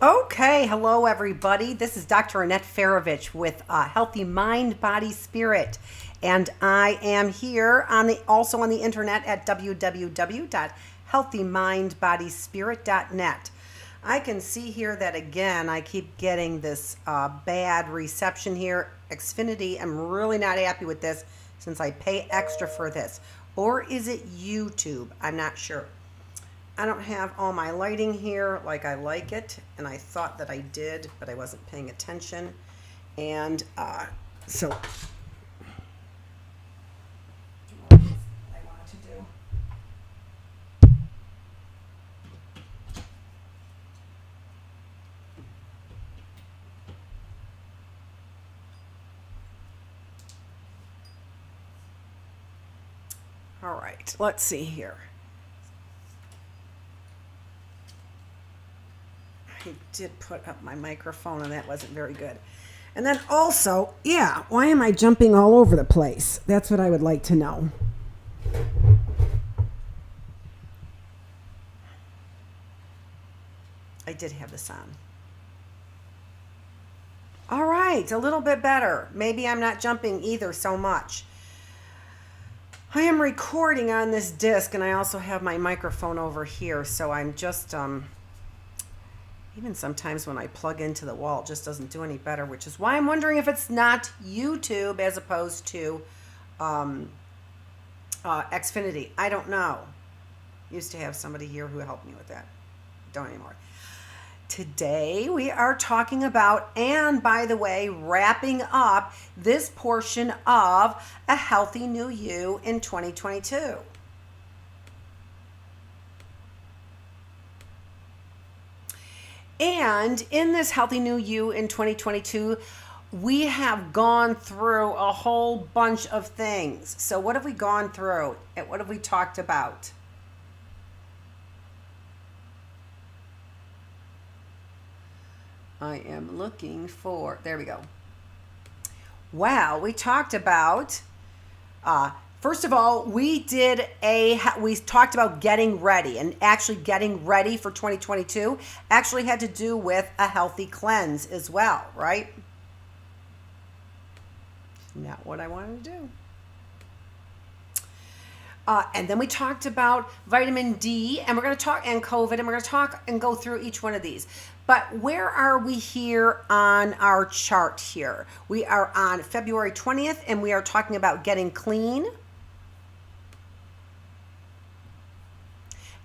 Okay, hello everybody. This is Dr. Annette Feravich with Healthy Mind, Body, Spirit, and I am here also on the internet at www.healthymindbodyspirit.net. I can see here that again I keep getting this bad reception here. Xfinity, I'm really not happy with this since I pay extra for this. Or is it YouTube? I'm not sure. I don't have all my lighting here like I like it, and I thought that I did, but I wasn't paying attention. And so I wanted to do. All right, let's see here. I did put up my microphone and that wasn't very good. And then also, yeah, why am I jumping all over the place? That's what I would like to know. I did have this on. All right, a little bit better. Maybe I'm not jumping either so much. I am recording on this disc and I also have my microphone over here, so I'm just even sometimes when I plug into the wall, it just doesn't do any better, which is why I'm wondering if it's not YouTube as opposed to Xfinity. I don't know. Used to have somebody here who helped me with that. Don't anymore. Today we are talking about, and by the way, wrapping up this portion of A Healthy New You in 2022. And in this Healthy New You in 2022, we have gone through a whole bunch of things. So what have we gone through? And what have we talked about? I am looking for, there we go. Wow, we talked about, first of all, we talked about getting ready, and actually getting ready for 2022 actually had to do with a healthy cleanse as well, right? Not what I wanted to do. And then we talked about vitamin D, and we're going to talk, and COVID, and we're going to talk and go through each one of these. But where are we here on our chart here? We are on February 20th, and we are talking about getting clean.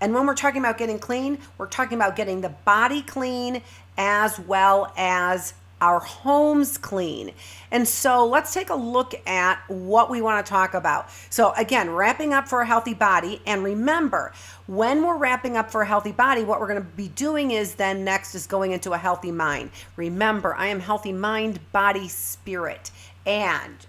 And when we're talking about getting clean, we're talking about getting the body clean as well as our homes clean. And so let's take a look at what we want to talk about. So again, wrapping up for a healthy body. And remember, when we're wrapping up for a healthy body, what we're going to be doing is then next is going into a healthy mind. Remember, I am healthy mind, body, spirit. And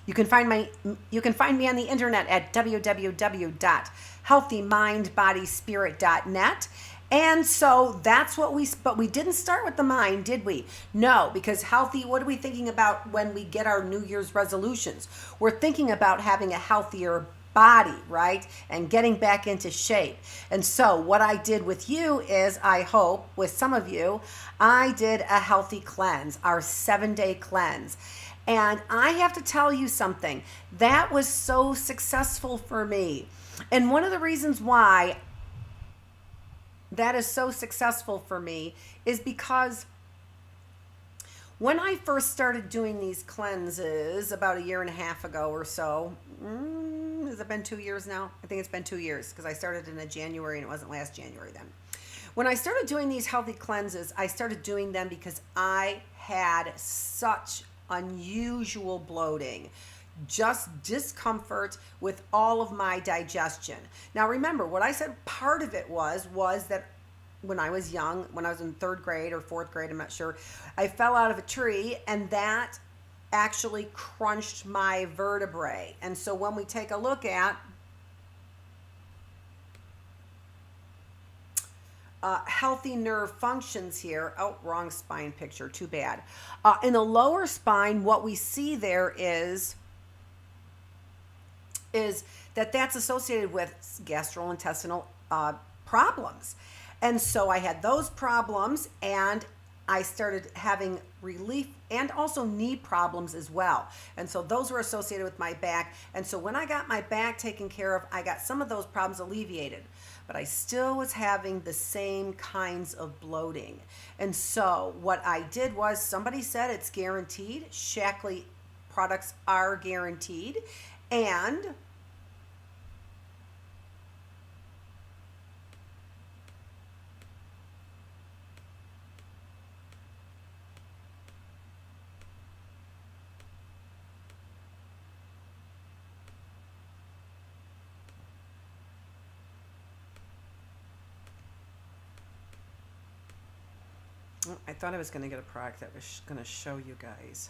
you can find me on the internet at www.healthymindbodyspirit.net. And so that's what but we didn't start with the mind, did we? No, because healthy, what are we thinking about when we get our New Year's resolutions? We're thinking about having a healthier body, right? And getting back into shape. And so what I did with you is, I hope with some of you, I did a healthy cleanse, our 7-day cleanse. And I have to tell you something, that was so successful for me. And one of the reasons why that is so successful for me is because when I first started doing these cleanses about 1.5 years ago or so, has it been 2 years now? I think it's been 2 years because I started in January and it wasn't last January then. When I started doing these healthy cleanses, I started doing them because I had such unusual bloating, just discomfort with all of my digestion. Now remember, what I said part of it was that when I was young, when I was in 3rd grade or 4th grade, I'm not sure, I fell out of a tree and that actually crunched my vertebrae. And so when we take a look at healthy nerve functions here. Oh, wrong spine picture. Too bad. In the lower spine, what we see there is that's associated with gastrointestinal problems. And so I had those problems, and I started having relief and also knee problems as well. And so those were associated with my back. And so when I got my back taken care of, I got some of those problems alleviated. But I still was having the same kinds of bloating. And so what I did was, somebody said it's guaranteed. Shaklee products are guaranteed. And I thought I was going to get a product that was going to show you guys.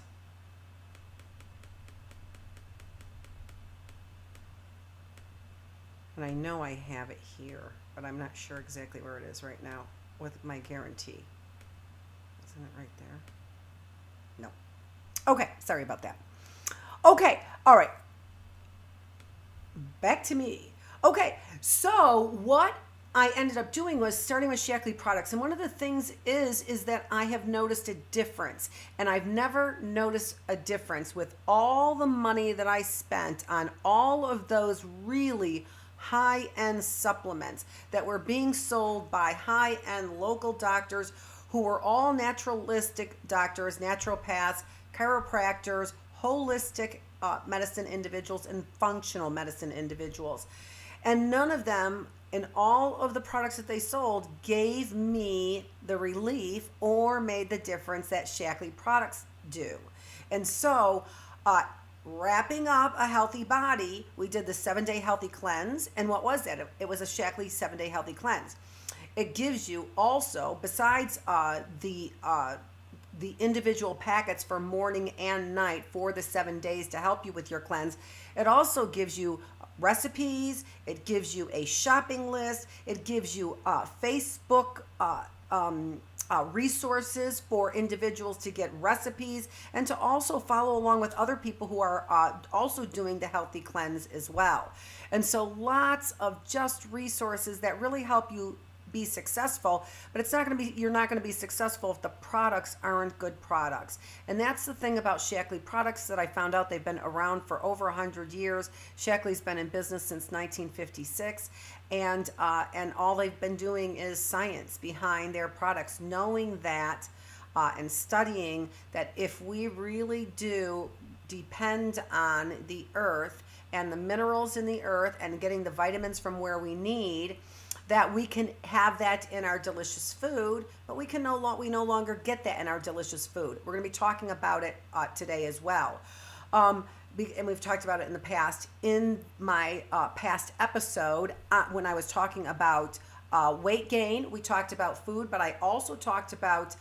And I know I have it here, but I'm not sure exactly where it is right now with my guarantee. Isn't it right there? No. Okay, sorry about that. Okay, all right. Back to me. Okay, so what I ended up doing was starting with Shaklee products. And one of the things is that I have noticed a difference. And I've never noticed a difference with all the money that I spent on all of those really high-end supplements that were being sold by high-end local doctors who were all naturalistic doctors, naturopaths, chiropractors, holistic medicine individuals, and functional medicine individuals. And none of them, in all of the products that they sold, gave me the relief or made the difference that Shaklee products do. And so, wrapping up a healthy body, we did the 7-day healthy cleanse. And what was that? It was a Shaklee 7-day healthy cleanse. It gives you also, besides the individual packets for morning and night for the 7 days to help you with your cleanse, it also gives you recipes, it gives you a shopping list, it gives you Facebook resources for individuals to get recipes and to also follow along with other people who are also doing the healthy cleanse as well. And so lots of just resources that really help you be successful, but it's not going to be, you're not going to be successful if the products aren't good products. And that's the thing about Shaklee products that I found out. They've been around for over 100 years. Shaklee's been in business since 1956, and all they've been doing is science behind their products, knowing that and studying that if we really do depend on the earth and the minerals in the earth and getting the vitamins from where we need, that we can have that in our delicious food, but we no longer get that in our delicious food. We're going to be talking about it today as well. And we've talked about it in the past. In my past episode, when I was talking about weight gain, we talked about food, but I also talked about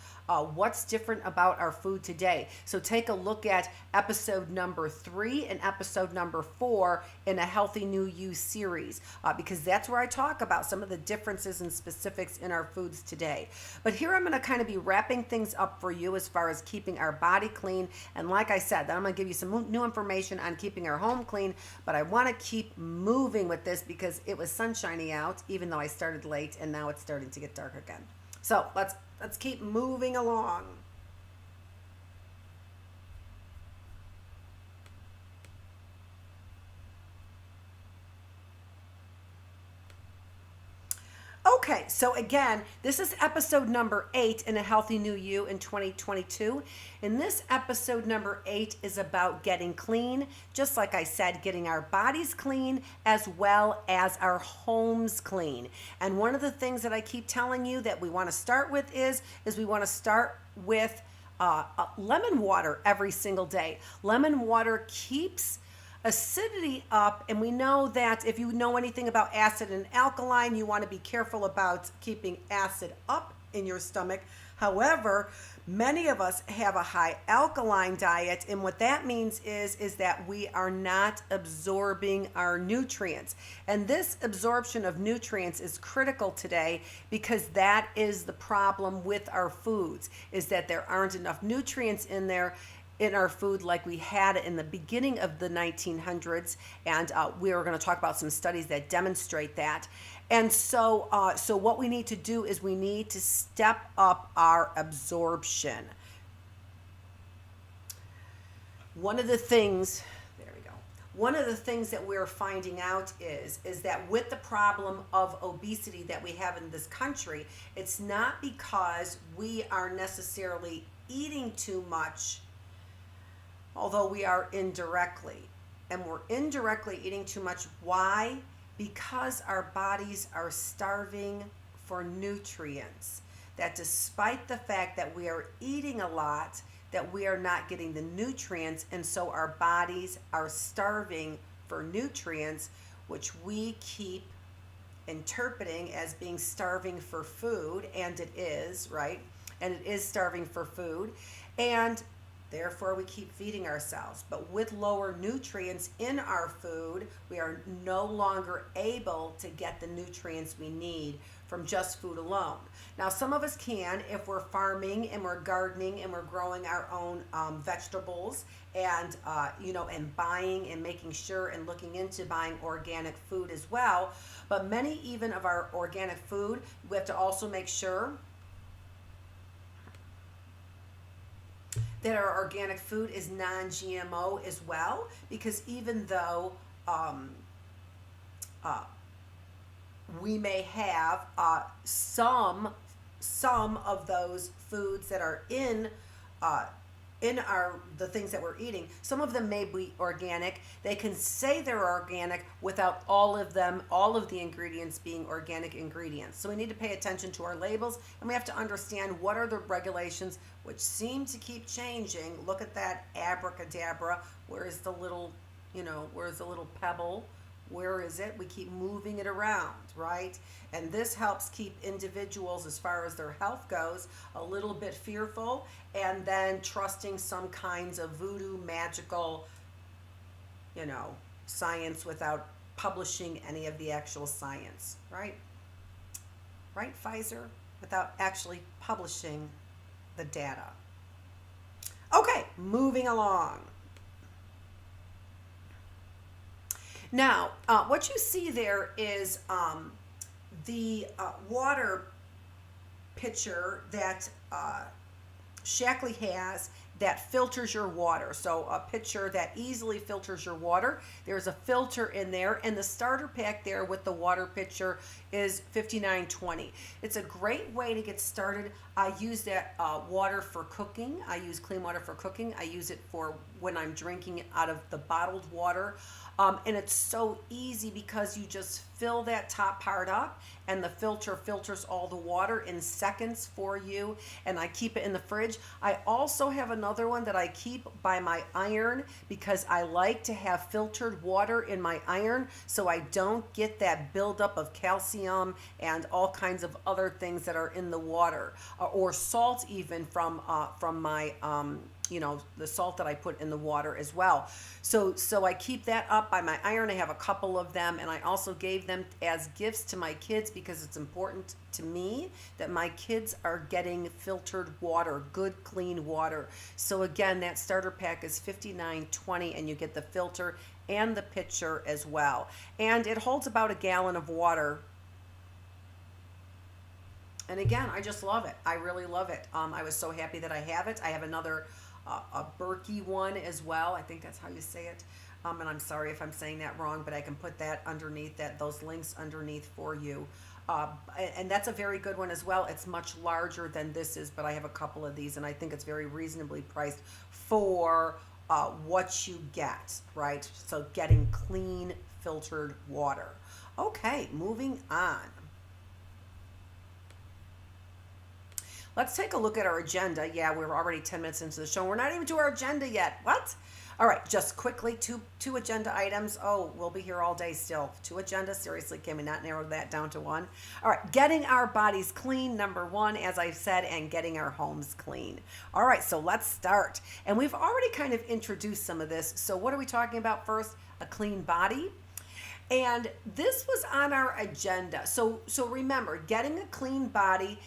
what's different about our food today. So take a look at episode number 3 and episode number 4 in a Healthy New You series, because that's where I talk about some of the differences and specifics in our foods today. But here I'm going to kind of be wrapping things up for you as far as keeping our body clean. And like I said, then I'm going to give you some new information on keeping our home clean, but I want to keep moving with this because it was sunshiny out, even though I started late, and now it's starting to get dark again. So let's keep moving along. Okay, so again, this is episode number 8 in A Healthy New You in 2022. And this episode number 8 is about getting clean, just like I said, getting our bodies clean as well as our homes clean. And one of the things that I keep telling you that we want to start with is we want to start with lemon water every single day. Lemon water keeps acidity up, and we know that if you know anything about acid and alkaline, you want to be careful about keeping acid up in your stomach. However, many of us have a high alkaline diet, and what that means is that we are not absorbing our nutrients. And this absorption of nutrients is critical today because that is the problem with our foods, is that there aren't enough nutrients in there in our food like we had in the beginning of the 1900s, and we are going to talk about some studies that demonstrate that. And so what we need to do is we need to step up our absorption. One of the things that we're finding out is that with the problem of obesity that we have in this country, it's not because we are necessarily eating too much, although we are indirectly. And we're indirectly eating too much. Why? Because our bodies are starving for nutrients. That despite the fact that we are eating a lot, that we are not getting the nutrients, and so our bodies are starving for nutrients, which we keep interpreting as being starving for food, and it is, right? And it is starving for food, and therefore we keep feeding ourselves. But with lower nutrients in our food, we are no longer able to get the nutrients we need from just food alone. Now, some of us can if we're farming and we're gardening and we're growing our own vegetables, and and buying and making sure and looking into buying organic food as well. But many even of our organic food, we have to also make sure that our organic food is non-GMO as well, because even though we may have some of those foods that are in the things that we're eating, some of them may be organic. They can say they're organic without all of the ingredients being organic ingredients. So we need to pay attention to our labels, and we have to understand what are the regulations, which seem to keep changing. Look at that abracadabra. Where's the little pebble? Where is it? We keep moving it around, right? And this helps keep individuals, as far as their health goes, a little bit fearful, and then trusting some kinds of voodoo, magical, science without publishing any of the actual science, right? Right, Pfizer? Without actually publishing the data. Okay, moving along. Now, what you see there is the water pitcher that Shackley has that filters your water. So a pitcher that easily filters your water. There's a filter in there, and the starter pack there with the water pitcher is $59.20. It's a great way to get started. I use that water for cooking. I use clean water for cooking. I use it for when I'm drinking it out of the bottled water. And it's so easy because you just fill that top part up, and the filter filters all the water in seconds for you, and I keep it in the fridge. I also have another one that I keep by my iron because I like to have filtered water in my iron so I don't get that buildup of calcium and all kinds of other things that are in the water, or salt even from my the salt that I put in the water as well. So I keep that up by my iron. I have a couple of them, and I also gave them as gifts to my kids because it's important to me that my kids are getting filtered water, good clean water. So again, that starter pack is $59.20, and you get the filter and the pitcher as well. And it holds about a gallon of water. And again, I just love it. I really love it. I was so happy that I have it. I have another a Berkey one as well. I think that's how you say it. And I'm sorry if I'm saying that wrong, but I can put that underneath those links underneath for you. And that's a very good one as well. It's much larger than this is, but I have a couple of these, and I think it's very reasonably priced for what you get, right? So getting clean filtered water. Okay, moving on. Let's take a look at our agenda. Yeah, we're already 10 minutes into the show. We're not even to our agenda yet. What? All right, just quickly, two agenda items. Oh, we'll be here all day still. 2 agendas? Seriously, can we not narrow that down to 1? All right, getting our bodies clean, number 1, as I've said, and getting our homes clean. All right, so let's start. And we've already kind of introduced some of this. So what are we talking about first? A clean body. And this was on our agenda. So remember, getting a clean body,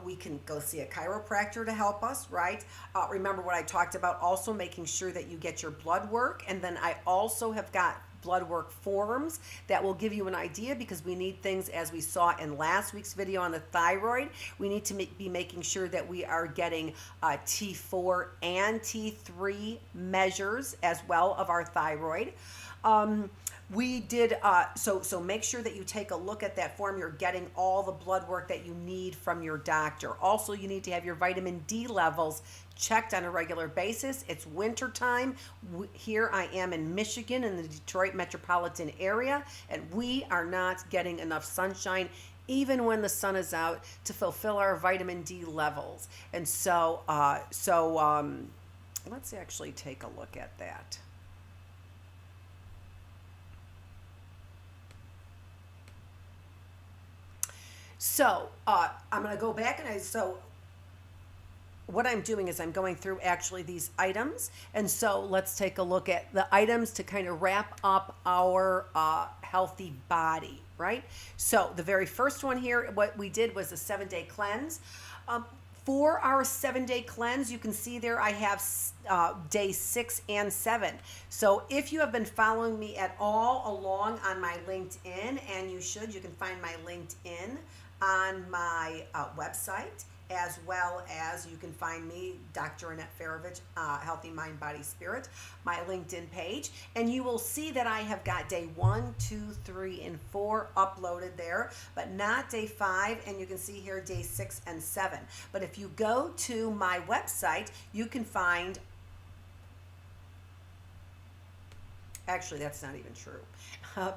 we can go see a chiropractor to help us, right? Remember what I talked about, also making sure that you get your blood work. And then I also have got blood work forms that will give you an idea, because we need things, as we saw in last week's video on the thyroid, we need to be making sure that we are getting T4 and T3 measures as well of our thyroid. We did, so make sure that you take a look at that form. You're getting all the blood work that you need from your doctor. Also, you need to have your vitamin D levels checked on a regular basis. It's winter time. Here I am in Michigan, in the Detroit metropolitan area, and we are not getting enough sunshine, even when the sun is out, to fulfill our vitamin D levels. And so, let's actually take a look at that. So I'm going to go back, and so what I'm doing is I'm going through actually these items. And so let's take a look at the items to kind of wrap up our healthy body, right? So the very first one here, what we did was a 7-day cleanse. For our 7-day cleanse, you can see there I have day 6 and 7. So if you have been following me at all along on my LinkedIn, and you should, you can find my LinkedIn on my website, as well as you can find me, Dr. Annette Feravich, Healthy Mind, Body, Spirit, my LinkedIn page, and you will see that I have got day 1, 2, 3, and 4 uploaded there, but not day 5, and you can see here day 6 and 7. But if you go to my website, you can find, actually, that's not even true,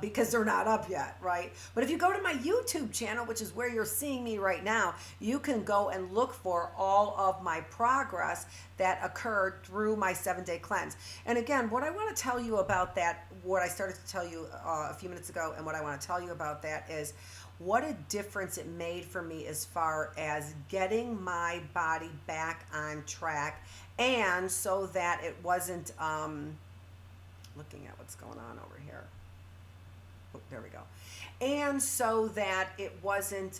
because they're not up yet, right? But if you go to my YouTube channel, which is where you're seeing me right now, you can go and look for all of my progress that occurred through my 7-day cleanse. And again, what I want to tell you about that, what I started to tell you a few minutes ago, and what I want to tell you about that is what a difference it made for me as far as getting my body back on track, and so that it wasn't, looking at what's going on over here. Oh, there we go. And so that it wasn't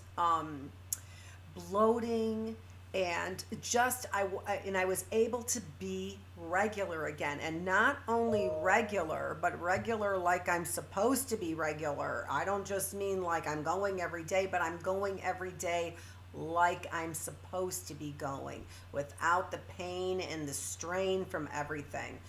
bloating, and just I was able to be regular again, and not only regular, but regular like I'm supposed to be regular. I don't just mean like I'm going every day, but I'm going every day like I'm supposed to be going, without the pain and the strain from everything.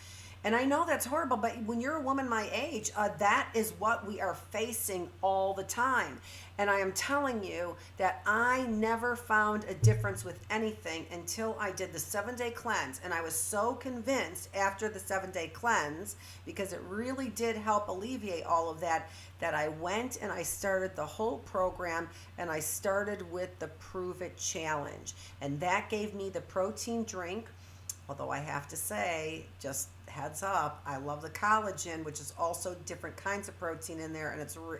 And I know that's horrible, but when you're a woman my age, that is what we are facing all the time. And I am telling you that I never found a difference with anything until I did the 7-day cleanse. And I was so convinced after the 7-day cleanse, because it really did help alleviate all of that, that I went and I started the whole program, and I started with the Prove It Challenge. And that gave me the protein drink. Although I have to say, just heads up, I love the collagen, which is also different kinds of protein in there,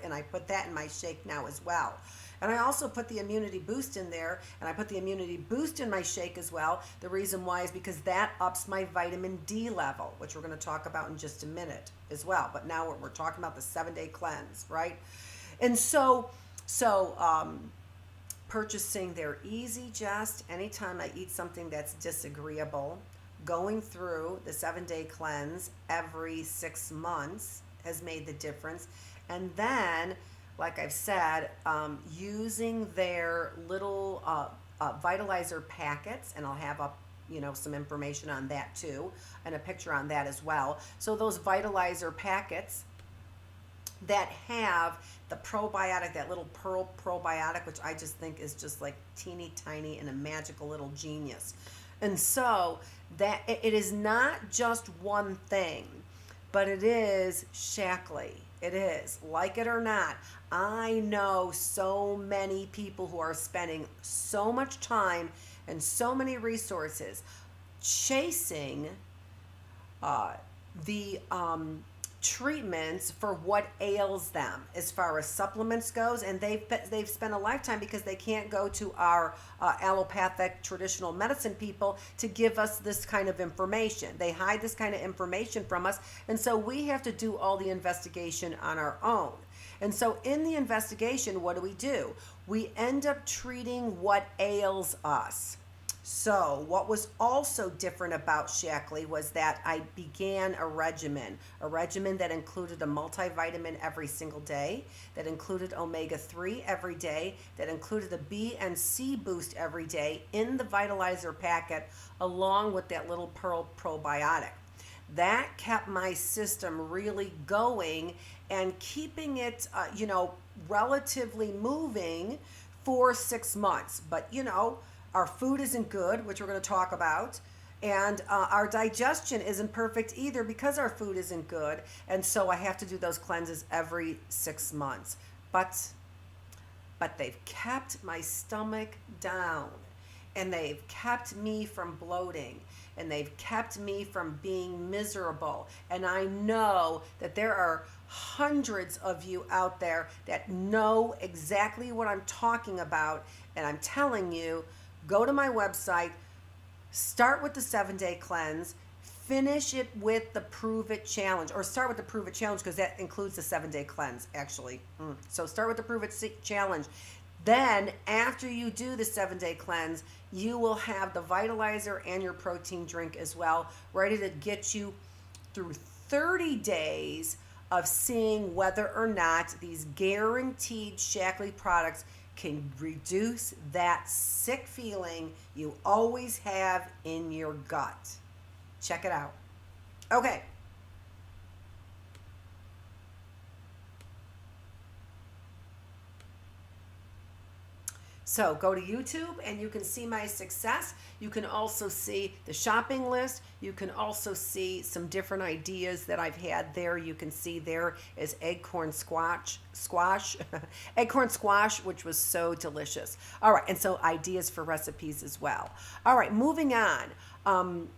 and I put that in my shake now as well. And I also put the immunity boost in there, and I put the immunity boost in my shake as well. The reason why is because that ups my vitamin D level, which we're going to talk about in just a minute as well. But now we're talking about the 7-day cleanse, right? And so purchasing their Easy Just anytime I eat something that's disagreeable, going through the 7-day cleanse every 6 months has made the difference. And then, like I've said, using their little vitalizer packets, and I'll have up some information on that too, and a picture on that as well. So those vitalizer packets that have the probiotic, that little pearl probiotic, which I just think is just like teeny tiny and a magical little genius. And so that it is not just one thing, but it is Shackley. It is, like it or not. I know so many people who are spending so much time and so many resources chasing the treatments for what ails them as far as supplements goes, and they've spent a lifetime, because they can't go to our allopathic traditional medicine people to give us this kind of information. They hide this kind of information from us, and so we have to do all the investigation on our own. And so in the investigation, what do? We end up treating what ails us. So what was also different about Shaklee was that I began a regimen that included a multivitamin every single day, that included omega-3 every day, that included a B and C boost every day in the Vitalizer packet, along with that little Pearl probiotic. That kept my system really going and keeping it, relatively moving for 6 months. But, our food isn't good, which we're going to talk about. And our digestion isn't perfect either because our food isn't good. And so I have to do those cleanses every 6 months. But they've kept my stomach down. And they've kept me from bloating. And they've kept me from being miserable. And I know that there are hundreds of you out there that know exactly what I'm talking about. And I'm telling you, go to my website, start with the 7-day cleanse, finish it with the Prove It Challenge, or start with the Prove It Challenge because that includes the 7-day cleanse, actually. So start with the Prove It Challenge. Then, after you do the 7-day cleanse, you will have the Vitalizer and your protein drink as well, ready to get you through 30 days of seeing whether or not these guaranteed Shaklee products can reduce that sick feeling you always have in your gut. Check it out. Okay. So go to YouTube and you can see my success. You can also see the shopping list. You can also see some different ideas that I've had there. You can see there is acorn squash, acorn squash, which was so delicious. All right, and so ideas for recipes as well. All right, moving on.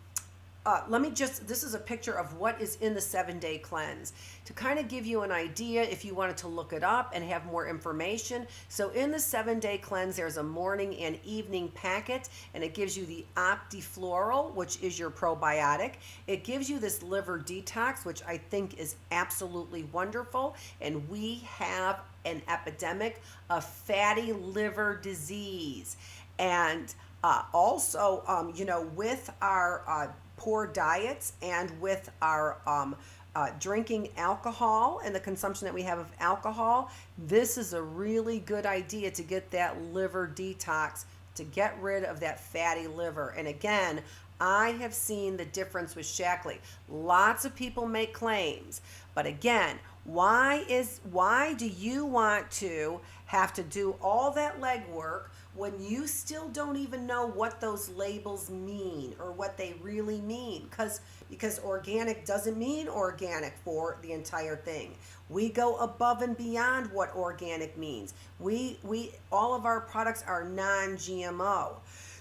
This is a picture of what is in the 7-day cleanse to kind of give you an idea if you wanted to look it up and have more information. So in the 7-day cleanse, there's a morning and evening packet, and it gives you the OptiFloral, which is your probiotic. It gives you this liver detox, which I think is absolutely wonderful. And we have an epidemic of fatty liver disease. And also, with our poor diets and with our drinking alcohol and the consumption that we have of alcohol, this is a really good idea to get that liver detox, to get rid of that fatty liver. And again, I have seen the difference with Shaklee. Lots of people make claims, but again, why do you want to have to do all that legwork when you still don't even know what those labels mean or what they really mean? Because organic doesn't mean organic for the entire thing. We go above and beyond what organic means. We all of our products are non-GMO.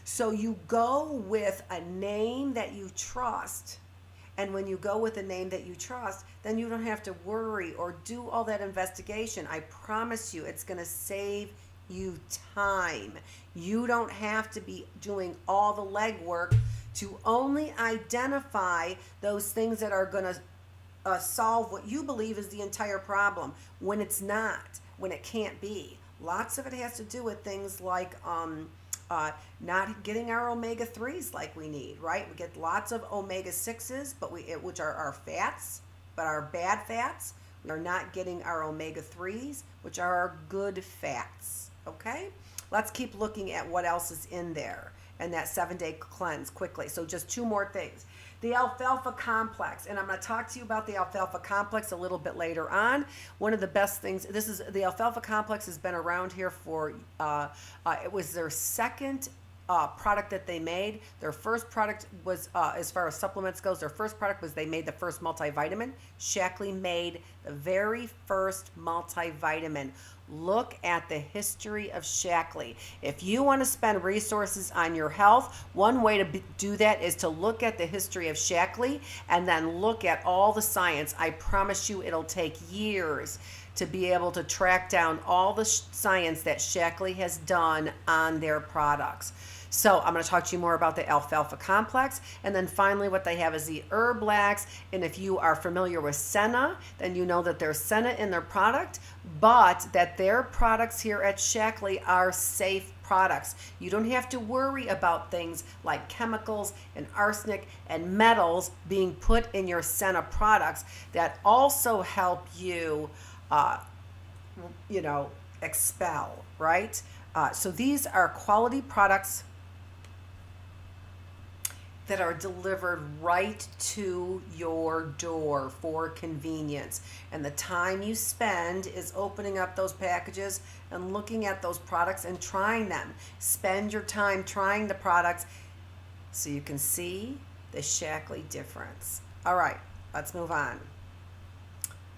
So you go with a name that you trust. And when you go with a name that you trust, then you don't have to worry or do all that investigation. I promise you, it's going to save you time. You don't have to be doing all the legwork to only identify those things that are going to solve what you believe is the entire problem when it's not, when it can't be. Lots of it has to do with things like not getting our omega-3s like we need, right? We get lots of omega-6s, which are our fats, but our bad fats. We are not getting our omega-3s, which are our good fats, okay? Let's keep looking at what else is in there and that 7-day cleanse quickly. So just 2 more things. The Alfalfa Complex, and I'm going to talk to you about the Alfalfa Complex a little bit later on. One of the best things, the Alfalfa Complex has been around here for, it was their second product that they made. Their first product was, as far as supplements goes, their first product was they made the first multivitamin. Shaklee made the very first multivitamin. Look at the history of Shaklee. If you want to spend resources on your health, one way to do that is to look at the history of Shaklee and then look at all the science. I promise you it'll take years to be able to track down all the science that Shaklee has done on their products. So I'm going to talk to you more about the Alfalfa Complex. And then finally, what they have is the Herb Lax. And if you are familiar with Senna, then you know that there's Senna in their product, but that their products here at Shaklee are safe products. You don't have to worry about things like chemicals and arsenic and metals being put in your Senna products that also help you, expel, right? So these are quality products that are delivered right to your door for convenience. And the time you spend is opening up those packages and looking at those products and trying them. Spend your time trying the products so you can see the Shaklee difference. All right, let's move on.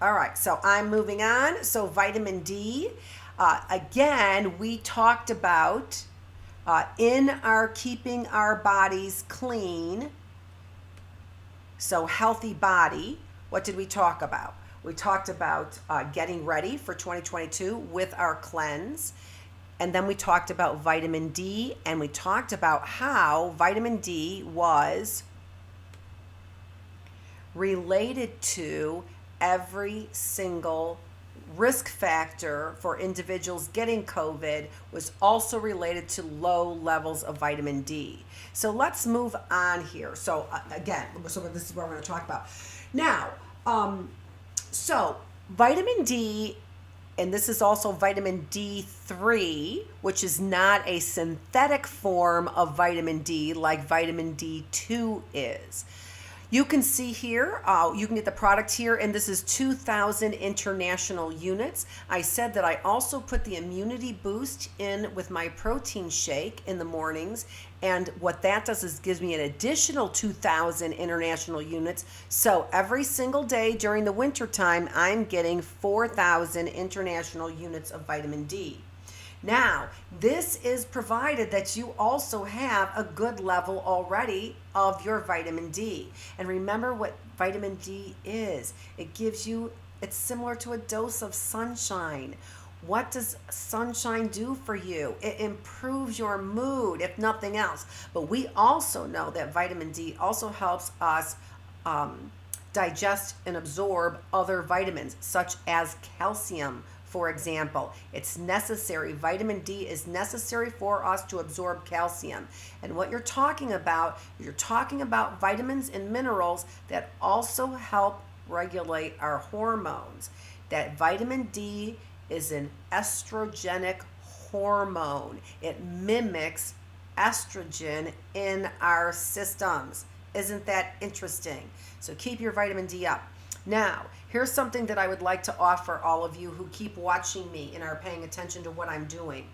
All right, so I'm moving on. So vitamin D, again, we talked about in our keeping our bodies clean, so healthy body. What did we talk about? We talked about getting ready for 2022 with our cleanse. And then we talked about vitamin D, and we talked about how vitamin D was related to every single risk factor for individuals getting COVID was also related to low levels of vitamin D. So let's move on here. So this is what we're going to talk about. Now, so vitamin D, and this is also vitamin D3, which is not a synthetic form of vitamin D like vitamin D2 is. You can see here, you can get the product here, and this is 2,000 international units. I said that I also put the immunity boost in with my protein shake in the mornings, and what that does is gives me an additional 2,000 international units. So every single day during the winter time, I'm getting 4,000 international units of vitamin D. Now, this is provided that you also have a good level already of your vitamin D. And remember what vitamin D is. It's similar to a dose of sunshine. What does sunshine do for you? It improves your mood, if nothing else. But we also know that vitamin D also helps us digest and absorb other vitamins, such as calcium. For example, it's necessary. Vitamin D is necessary for us to absorb calcium. And what you're talking about vitamins and minerals that also help regulate our hormones. That vitamin D is an estrogenic hormone. It mimics estrogen in our systems. Isn't that interesting? So keep your vitamin D up. Now, here's something that I would like to offer all of you who keep watching me and are paying attention to what I'm doing.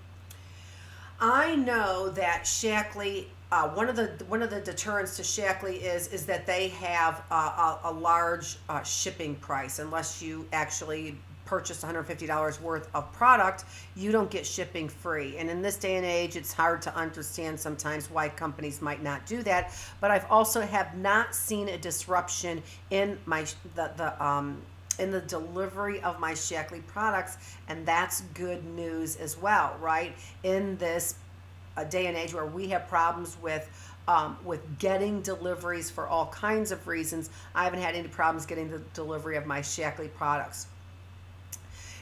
I know that Shaklee, one of the deterrents to Shaklee is that they have a large shipping price. Unless you actually purchase $150 worth of product, you don't get shipping free. And in this day and age, it's hard to understand sometimes why companies might not do that. But I've also have not seen a disruption in in the delivery of my Shaklee products, and that's good news as well, right? In this day and age where we have problems with getting deliveries for all kinds of reasons, I haven't had any problems getting the delivery of my Shaklee products.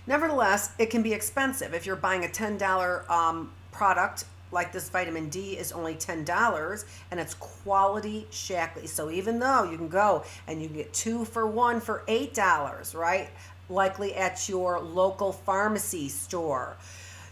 Nevertheless, it can be expensive. If you're buying a $10 product, like this vitamin D is only $10, and it's quality Shaklee. So even though you can go and you can get 2 for $1 for $8, right? Likely at your local pharmacy store.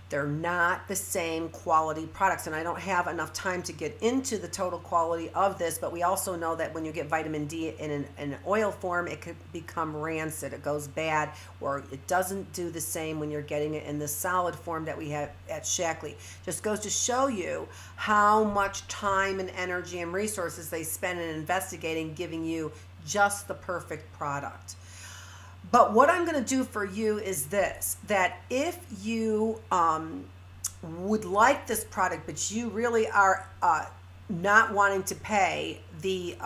They're not the same quality products, and I don't have enough time to get into the total quality of this, but we also know that when you get vitamin D in an oil form, it could become rancid. It goes bad, or it doesn't do the same when you're getting it in the solid form that we have at Shaklee. Just goes to show you how much time and energy and resources they spend in investigating, giving you just the perfect product. But what I'm going to do for you is this, that if you would like this product, but you really are not wanting to pay the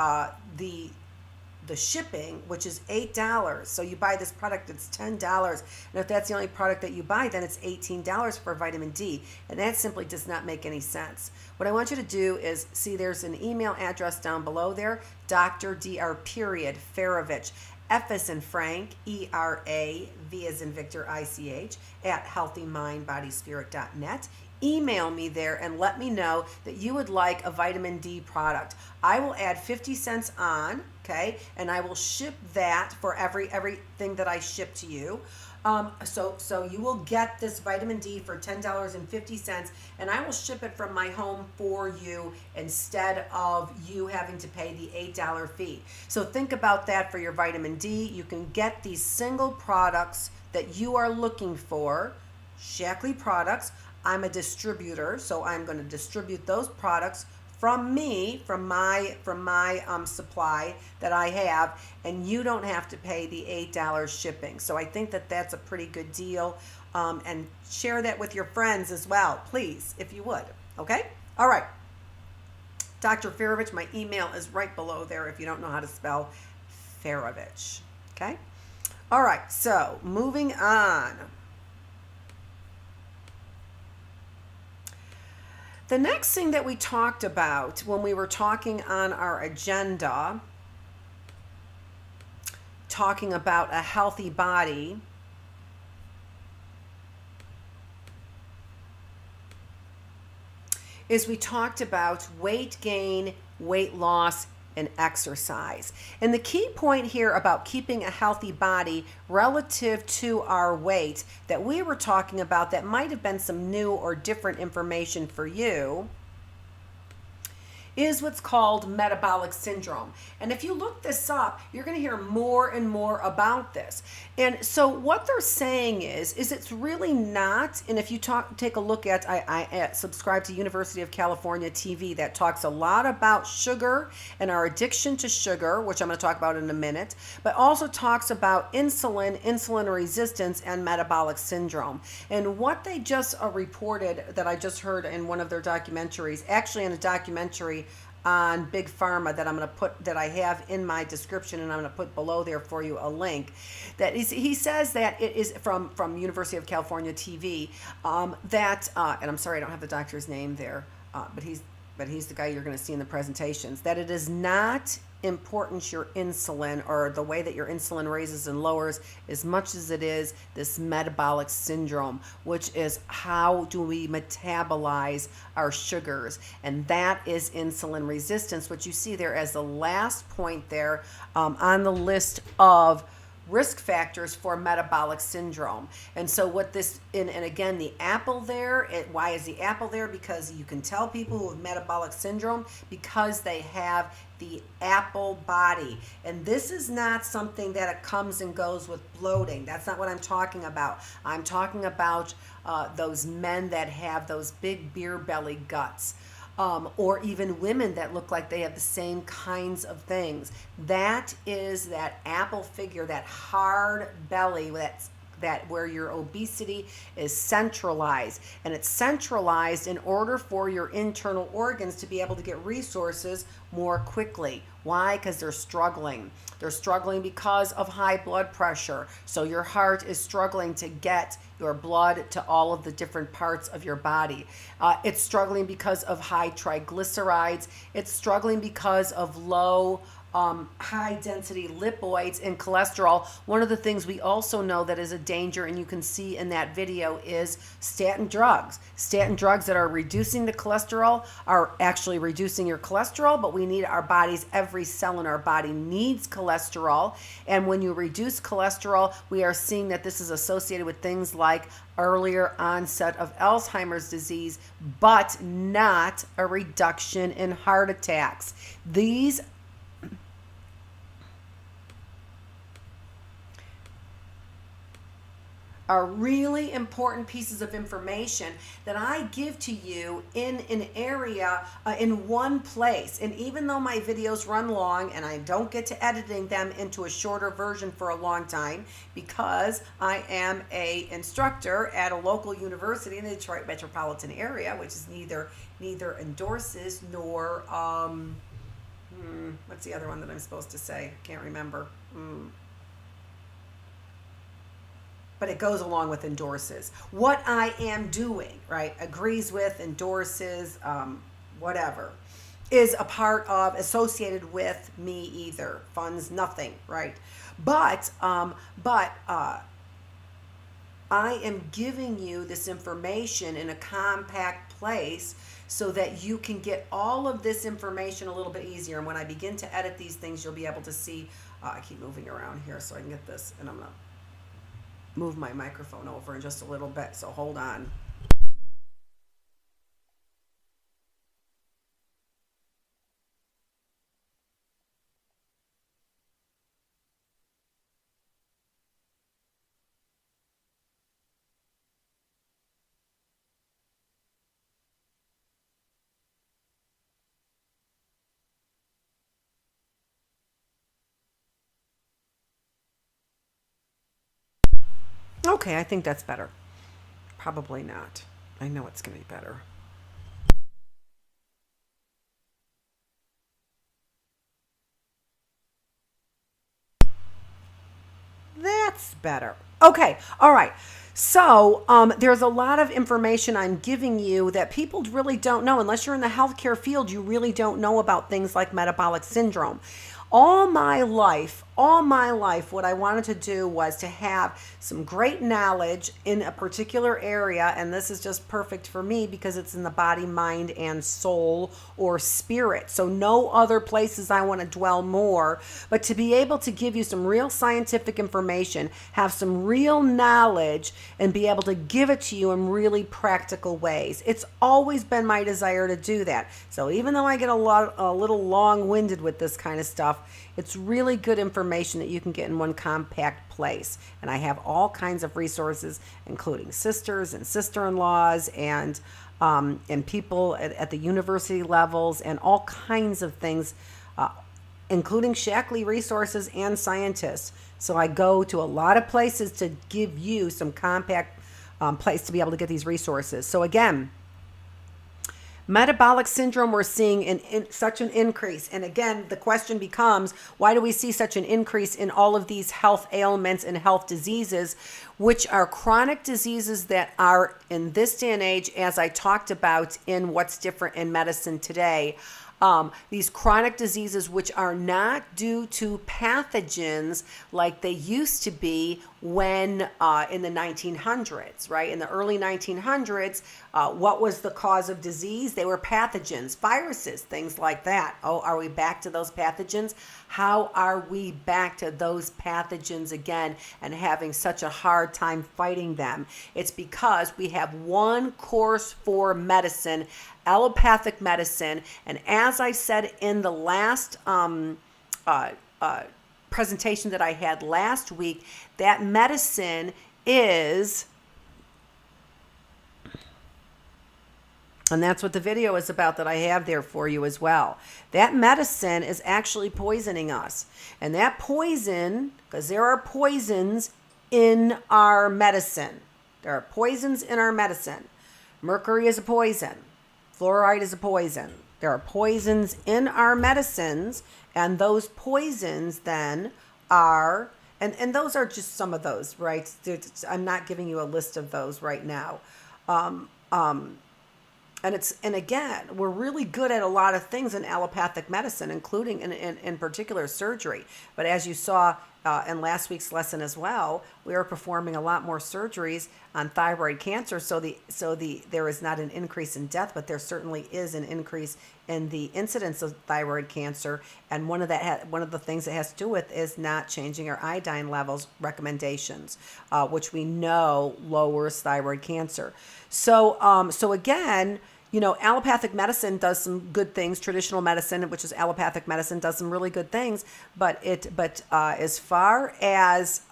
the shipping, which is $8. So you buy this product, it's $10. And if that's the only product that you buy, then it's $18 for vitamin D. And that simply does not make any sense. What I want you to do is see there's an email address down below there, Dr. Feravich, F as in Frank, E-R-A-V as in Victor, I-C-H, at healthymindbodyspirit.net. Email me there and let me know that you would like a vitamin D product. I will add 50 cents on, okay, and I will ship that for everything that I ship to you. So you will get this vitamin D for $10.50, and I will ship it from my home for you instead of you having to pay the $8 fee. So think about that for your vitamin D. You can get these single products that you are looking for, Shaklee products. I'm a distributor, so I'm going to distribute those products from me, from my supply that I have, and you don't have to pay the $8 shipping. So I think that that's a pretty good deal, and share that with your friends as well, please, if you would. Okay? All right. Dr. Feravich, my email is right below there if you don't know how to spell Feravich. Okay? All right, so moving on. The next thing that we talked about when we were talking on our agenda, talking about a healthy body, is we talked about weight gain, weight loss, and exercise. And the key point here about keeping a healthy body relative to our weight that we were talking about that might have been some new or different information for you is what's called metabolic syndrome. And if you look this up, you're going to hear more and more about this. And so what they're saying is it's really not, and if you take a look at, I subscribe to University of California TV that talks a lot about sugar and our addiction to sugar, which I'm going to talk about in a minute, but also talks about insulin resistance, and metabolic syndrome. And what they just reported that I just heard in one of their documentaries, actually in a documentary on Big Pharma that I'm going to put, that I have in my description, and I'm going to put below there for you a link, that he says that it is from University of California TV, that and I'm sorry I don't have the doctor's name there, but he's the guy you're going to see in the presentations, that it is not important your insulin or the way that your insulin raises and lowers as much as it is this metabolic syndrome, which is how do we metabolize our sugars, and that is insulin resistance, which you see there as the last point there on the list of risk factors for metabolic syndrome. And so what this, and again, the apple there, why is the apple there? Because you can tell people who have metabolic syndrome because they have the apple body. And this is not something that it comes and goes with bloating. That's not what I'm talking about. I'm talking about those men that have those big beer belly guts. Or even women that look like they have the same kinds of things. That is that apple figure, that hard belly, that where your obesity is centralized. And it's centralized in order for your internal organs to be able to get resources more quickly. Why? Because they're struggling. They're struggling because of high blood pressure. So your heart is struggling to get your blood to all of the different parts of your body. It's struggling because of high triglycerides. It's struggling because of low high density lipids and cholesterol. One of the things we also know that is a danger, and you can see in that video, is statin drugs. Statin drugs that are reducing the cholesterol are actually reducing your cholesterol, but we need our bodies, every cell in our body needs cholesterol. And when you reduce cholesterol, we are seeing that this is associated with things like earlier onset of Alzheimer's disease, but not a reduction in heart attacks. These are really important pieces of information that I give to you in an area, in one place. And even though my videos run long and I don't get to editing them into a shorter version for a long time, because I am a instructor at a local university in the Detroit metropolitan area, which is neither endorses nor What's the other one that I'm supposed to say? Can't remember. But it goes along with endorses. What I am doing, right, agrees with, endorses, whatever, is a part of, associated with me either. Funds, nothing, right? But I am giving you this information in a compact place so that you can get all of this information a little bit easier. And when I begin to edit these things, you'll be able to see, I keep moving around here so I can get this, and I'm going to move my microphone over in just a little bit, so hold on. Okay, I think that's better. Probably not. I know it's going to be better. That's better. Okay, all right. So there's a lot of information I'm giving you that people really don't know. Unless you're in the healthcare field, you really don't know about things like metabolic syndrome. All my life, what I wanted to do was to have some great knowledge in a particular area. And this is just perfect for me because it's in the body, mind, and soul or spirit. So no other places I want to dwell more, but to be able to give you some real scientific information, have some real knowledge, and be able to give it to you in really practical ways. It's always been my desire to do that. So even though I get a little long-winded with this kind of stuff, it's really good information that you can get in one compact place. And I have all kinds of resources, including sisters and sister-in-laws and people at the university levels and all kinds of things, including Shackley resources and scientists. So I go to a lot of places to give you some compact place to be able to get these resources. So again, metabolic syndrome, we're seeing such an increase. And again, the question becomes, why do we see such an increase in all of these health ailments and health diseases, which are chronic diseases that are in this day and age, as I talked about in What's Different in Medicine Today, these chronic diseases which are not due to pathogens like they used to be when in the 1900s, right? In the early 1900s, what was the cause of disease? They were pathogens, viruses, things like that. Oh, are we back to those pathogens? How are we back to those pathogens again and having such a hard time fighting them? It's because we have one course for medicine, allopathic medicine. And as I said in the last presentation that I had last week, that medicine is, and that's what the video is about that I have there for you as well. That medicine is actually poisoning us. And that poison, because there are poisons in our medicine. There are poisons in our medicine. Mercury is a poison. Fluoride is a poison. There are poisons in our medicines, and those poisons then are, and those are just some of those, right? I'm not giving you a list of those right now. And again, we're really good at a lot of things in allopathic medicine, including in particular surgery. But as you saw in last week's lesson as well, we are performing a lot more surgeries on thyroid cancer. So there is not an increase in death, but there certainly is an increase in the incidence of thyroid cancer. And one of the things it has to do with is not changing our iodine levels recommendations, which we know lowers thyroid cancer. So again, allopathic medicine does some good things. Traditional medicine, which is allopathic medicine, does some really good things. But as far as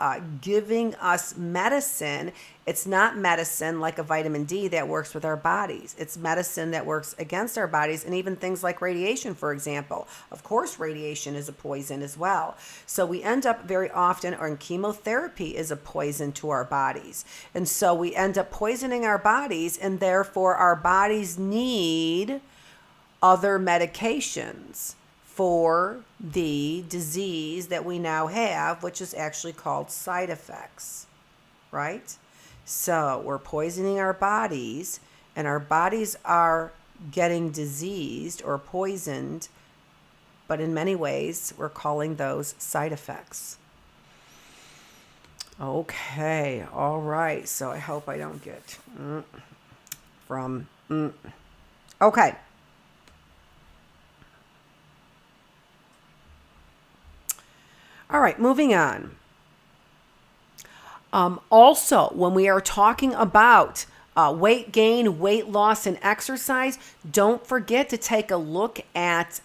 giving us medicine, it's not medicine like a vitamin D that works with our bodies. It's medicine that works against our bodies, and even things like radiation, for example. Of course, radiation is a poison as well. So we end up very often, or in chemotherapy is a poison to our bodies. And so we end up poisoning our bodies, and therefore our bodies need other medications for the disease that we now have, which is actually called side effects, right? So we're poisoning our bodies, and our bodies are getting diseased or poisoned, but in many ways, we're calling those side effects. Okay, all right. So I hope I don't get Okay. All right, moving on. Also, when we are talking about weight gain, weight loss, and exercise, don't forget to take a look at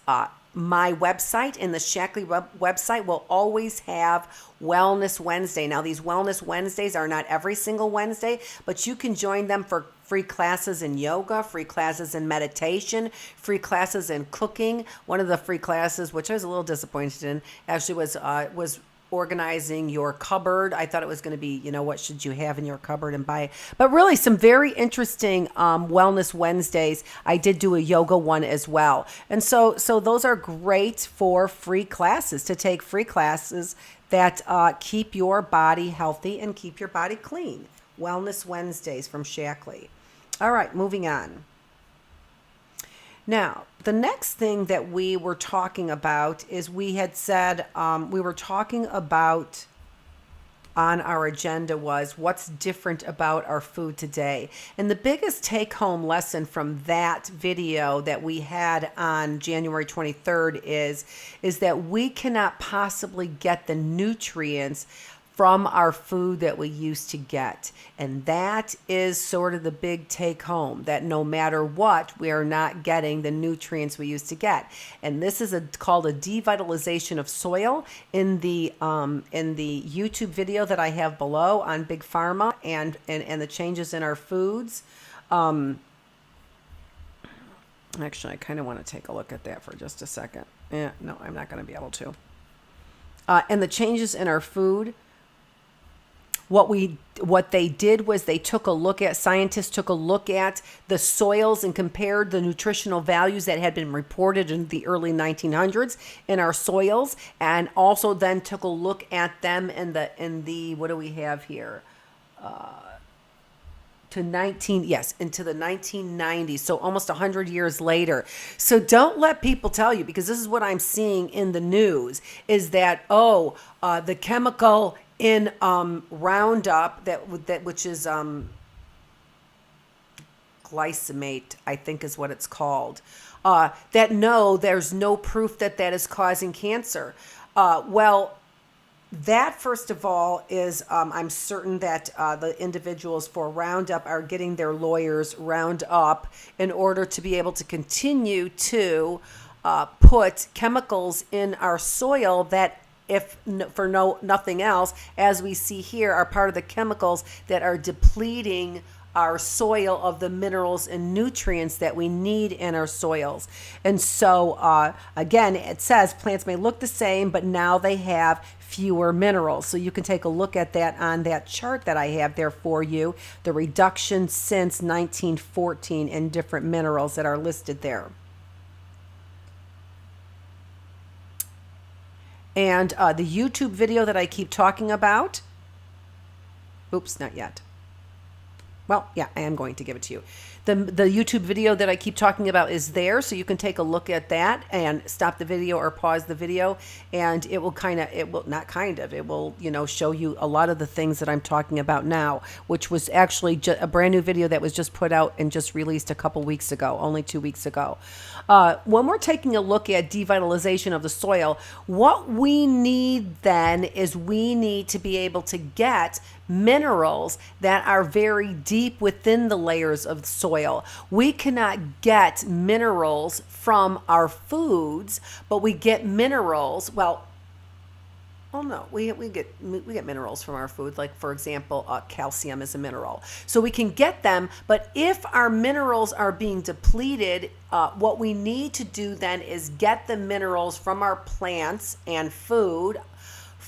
my website. And the Shackley website will always have Wellness Wednesday. Now, these Wellness Wednesdays are not every single Wednesday, but you can join them for free classes in yoga, free classes in meditation, free classes in cooking. One of the free classes, which I was a little disappointed in, actually was organizing your cupboard. I thought it was going to be, what should you have in your cupboard and buy it. But really some very interesting Wellness Wednesdays. I did do a yoga one as well. And so those are great for free classes, to take free classes that keep your body healthy and keep your body clean. Wellness Wednesdays from Shackley. All right, moving on. Now, the next thing that we were talking about is we had said we were talking about on our agenda was what's different about our food today. And the biggest take-home lesson from that video that we had on January 23rd is that we cannot possibly get the nutrients from our food that we used to get. And that is sort of the big take home, that no matter what, we are not getting the nutrients we used to get. And this is called a devitalization of soil in the YouTube video that I have below on Big Pharma and the changes in our foods. Actually, I kind of want to take a look at that for just a second. No, I'm not going to be able to. And the changes in our food. What they did was scientists took a look at the soils and compared the nutritional values that had been reported in the early 1900s in our soils, and also then took a look at them in the what do we have here? Into the 1990s, so almost 100 years later. So don't let people tell you, because this is what I'm seeing in the news, is that, the chemical in Roundup, which is glyphosate, I think is what it's called, there's no proof that is causing cancer. Well, that, first of all, is I'm certain that the individuals for Roundup are getting their lawyers round up in order to be able to continue to put chemicals in our soil that, nothing else, as we see here, are part of the chemicals that are depleting our soil of the minerals and nutrients that we need in our soils. And so, again, it says plants may look the same, but now they have fewer minerals. So you can take a look at that on that chart that I have there for you, the reduction since 1914 in different minerals that are listed there. And the YouTube video that I keep talking about, not yet. Well, yeah, I am going to give it to you. The YouTube video that I keep talking about is there, so you can take a look at that and stop the video or pause the video, and it will show you a lot of the things that I'm talking about now, which was actually a brand new video that was just put out and just released a couple weeks ago, only 2 weeks ago. When we're taking a look at devitalization of the soil, what we need then is we need to be able to get minerals that are very deep within the layers of the soil. We cannot get minerals from our foods, but we get minerals, we get minerals from our food. Like, for example, calcium is a mineral. So we can get them, but if our minerals are being depleted, what we need to do then is get the minerals from our plants and food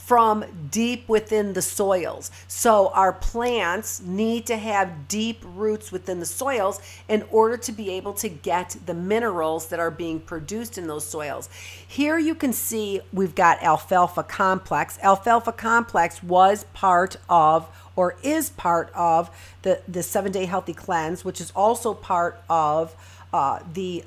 from deep within the soils. So our plants need to have deep roots within the soils in order to be able to get the minerals that are being produced in those soils. Here you can see we've got Alfalfa Complex. Alfalfa Complex was part of, or is part of, the 7-Day Healthy Cleanse, which is also part of the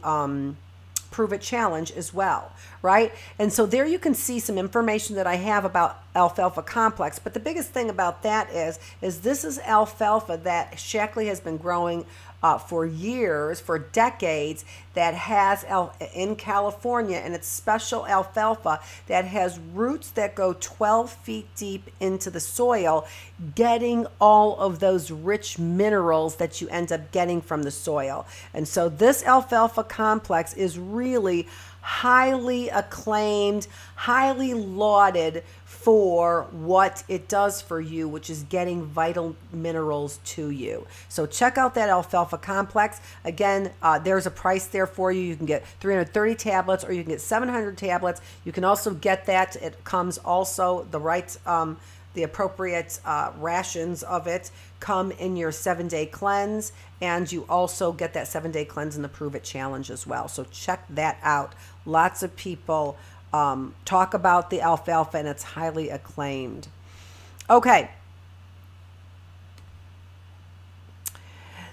Prove It Challenge as well, right? And so there you can see some information that I have about Alfalfa Complex. But the biggest thing about that is this is alfalfa that Shaklee has been growing for years, for decades, that has in California, and it's special alfalfa that has roots that go 12 feet deep into the soil, getting all of those rich minerals that you end up getting from the soil. And so this Alfalfa Complex is really highly acclaimed, highly lauded for what it does for you, which is getting vital minerals to you. So check out that Alfalfa Complex. Again, there's a price there for you. You can get 330 tablets, or you can get 700 tablets. You can also get that. It comes also the appropriate rations of it come in your 7-day cleanse, and you also get that 7-day cleanse in the Prove It Challenge as well. So check that out. Lots of people talk about the alfalfa, and it's highly acclaimed. Okay.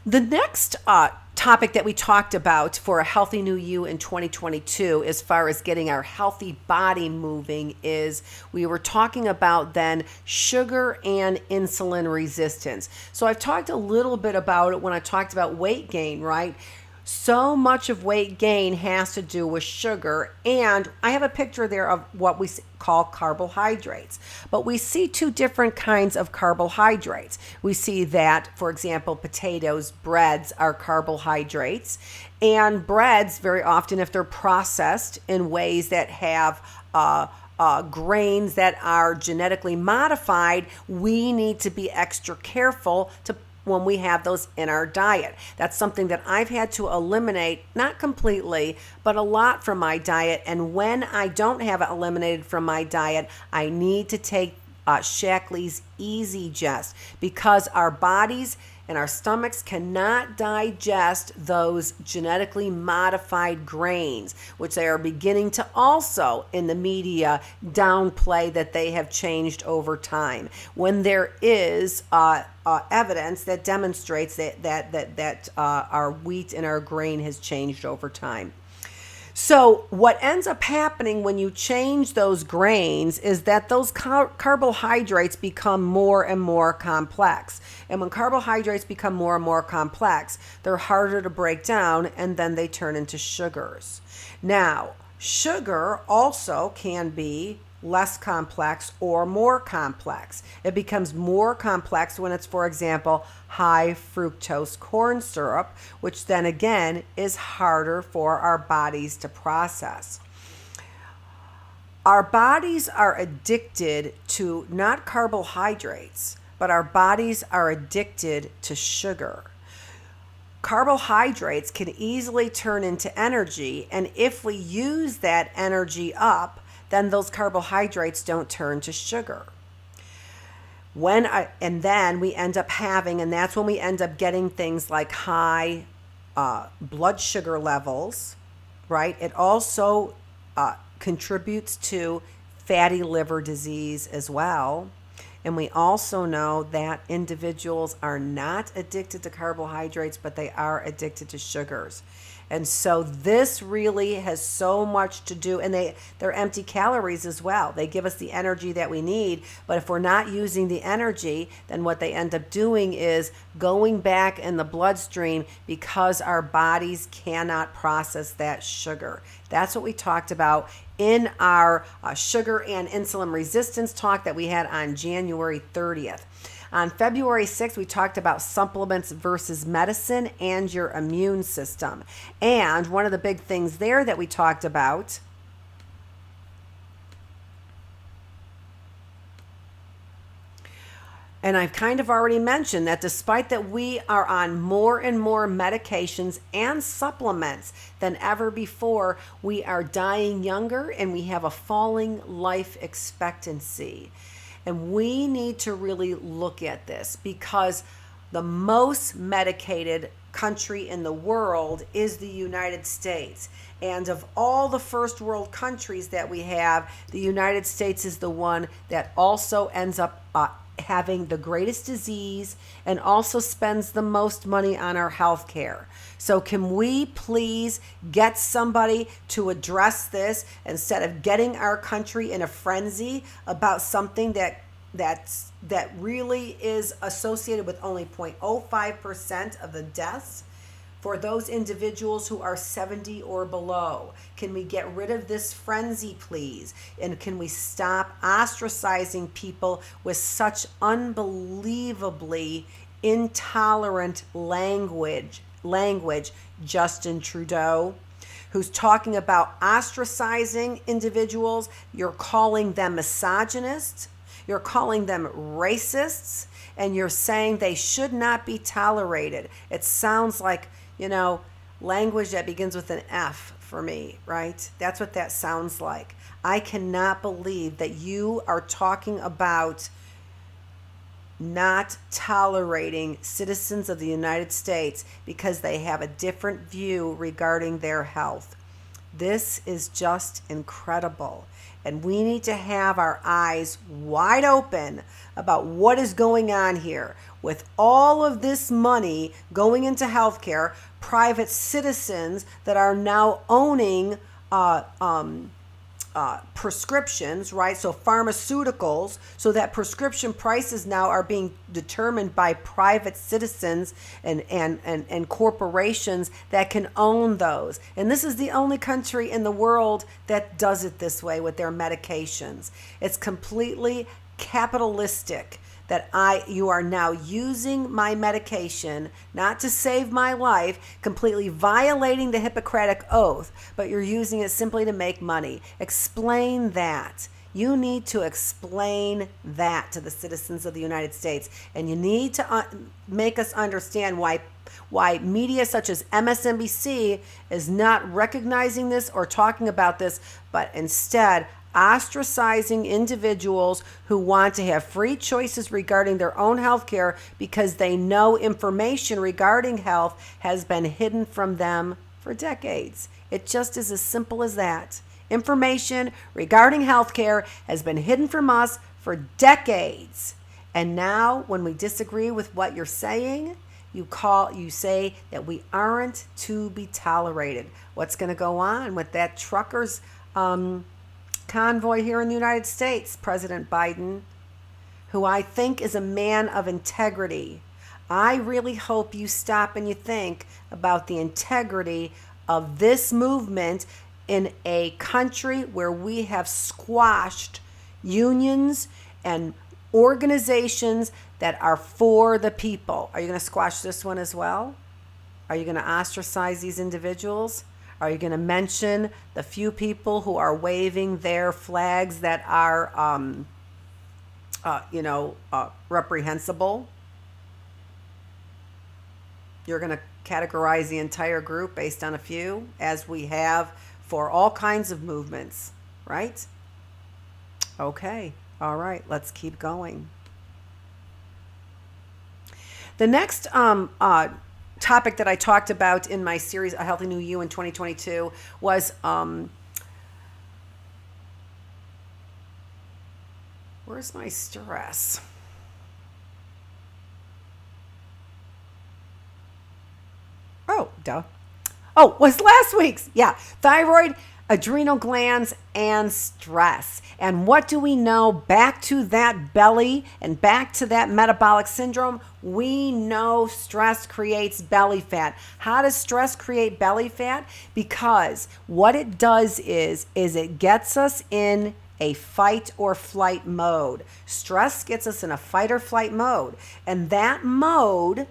The next topic that we talked about for a healthy new you in 2022, as far as getting our healthy body moving, is we were talking about then sugar and insulin resistance. So I've talked a little bit about it when I talked about weight gain, right? So much of weight gain has to do with sugar, and I have a picture there of what we call carbohydrates. But we see two different kinds of carbohydrates. We see that, for example, potatoes, breads are carbohydrates, and breads, very often, if they're processed in ways that have grains that are genetically modified, we need to be extra careful when we have those in our diet. That's something that I've had to eliminate, not completely, but a lot from my diet. And when I don't have it eliminated from my diet, I need to take Shaklee's Easy Gest, because our bodies and our stomachs cannot digest those genetically modified grains, which they are beginning to also in the media downplay that they have changed over time, when there is evidence that demonstrates that our wheat and our grain has changed over time. So what ends up happening when you change those grains is that those carbohydrates become more and more complex. And when carbohydrates become more and more complex, they're harder to break down, and then they turn into sugars. Now, sugar also can be less complex or more complex. It becomes more complex when it's, for example, high fructose corn syrup, which then again is harder for our bodies to process. Our bodies are addicted to not carbohydrates, but our bodies are addicted to sugar. Carbohydrates can easily turn into energy, and if we use that energy up, then those carbohydrates don't turn to sugar. And then we end up having, and that's when we end up getting things like high blood sugar levels, right? It also contributes to fatty liver disease as well. And we also know that individuals are not addicted to carbohydrates, but they are addicted to sugars. And so this really has so much to do, and they're empty calories as well. They give us the energy that we need, but if we're not using the energy, then what they end up doing is going back in the bloodstream because our bodies cannot process that sugar. That's what we talked about in our sugar and insulin resistance talk that we had on January 30th. On February 6th, we talked about supplements versus medicine and your immune system. And one of the big things there that we talked about And I've kind of already mentioned that despite that we are on more and more medications and supplements than ever before, we are dying younger and we have a falling life expectancy. And we need to really look at this because the most medicated country in the world is the United States. And of all the first world countries that we have, the United States is the one that also ends up having the greatest disease and also spends the most money on our health care. So can we please get somebody to address this instead of getting our country in a frenzy about something that really is associated with only 0.05% of the deaths for those individuals who are 70 or below? Can we get rid of this frenzy, please? And can we stop ostracizing people with such unbelievably intolerant language? Justin Trudeau, who's talking about ostracizing individuals, you're calling them misogynists, you're calling them racists, and you're saying they should not be tolerated. It sounds like, language that begins with an F for me, right? That's what that sounds like. I cannot believe that you are talking about not tolerating citizens of the United States because they have a different view regarding their health. This is just incredible. And we need to have our eyes wide open about what is going on here. With all of this money going into healthcare, private citizens that are now owning prescriptions, right? So pharmaceuticals, so that prescription prices now are being determined by private citizens and corporations that can own those. And this is the only country in the world that does it this way with their medications. It's completely capitalistic that you are now using my medication not to save my life, completely violating the Hippocratic Oath, but you're using it simply to make money. Explain that. You need to explain that to the citizens of the United States, and you need to make us understand why media such as MSNBC is not recognizing this or talking about this, but instead ostracizing individuals who want to have free choices regarding their own health care because they know information regarding health has been hidden from them for decades. It just is as simple as that. Information regarding health care has been hidden from us for decades. And now when we disagree with what you're saying, you say that we aren't to be tolerated. What's going to go on with that truckers convoy here in the United States, President Biden, who I think is a man of integrity? I really hope you stop and you think about the integrity of this movement in a country where we have squashed unions and organizations that are for the people. Are you going to squash this one as well? Are you going to ostracize these individuals? Are you going to mention the few people who are waving their flags that are, reprehensible? You're going to categorize the entire group based on a few, as we have for all kinds of movements, right? Okay. All right. Let's keep going. The next topic that I talked about in my series, A Healthy New You in 2022, was where's my stress? Oh, duh. Oh, was last week's. Yeah. Thyroid, adrenal glands, and stress. And what do we know? Back to that belly and back to that metabolic syndrome. We know stress creates belly fat. How does stress create belly fat? Because what it does is it gets us in a fight or flight mode. Stress gets us in a fight or flight mode. And that mode,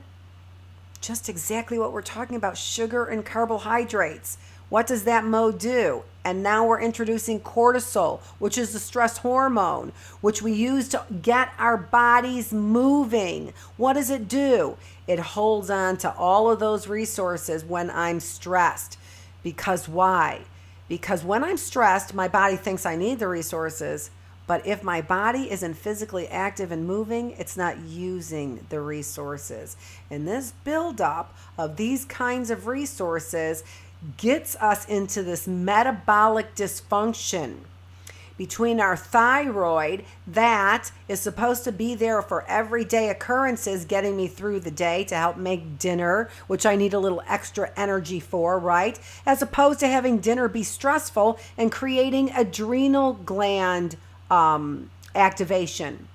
just exactly what we're talking about, sugar and carbohydrates. What does that mode do? And now we're introducing cortisol, which is the stress hormone, which we use to get our bodies moving. What does it do? It holds on to all of those resources when I'm stressed. Because why? Because when I'm stressed, my body thinks I need the resources. But if my body isn't physically active and moving, it's not using the resources. And this buildup of these kinds of resources gets us into this metabolic dysfunction between our thyroid that is supposed to be there for everyday occurrences, getting me through the day to help make dinner, which I need a little extra energy for, right? As opposed to having dinner be stressful and creating adrenal gland activation,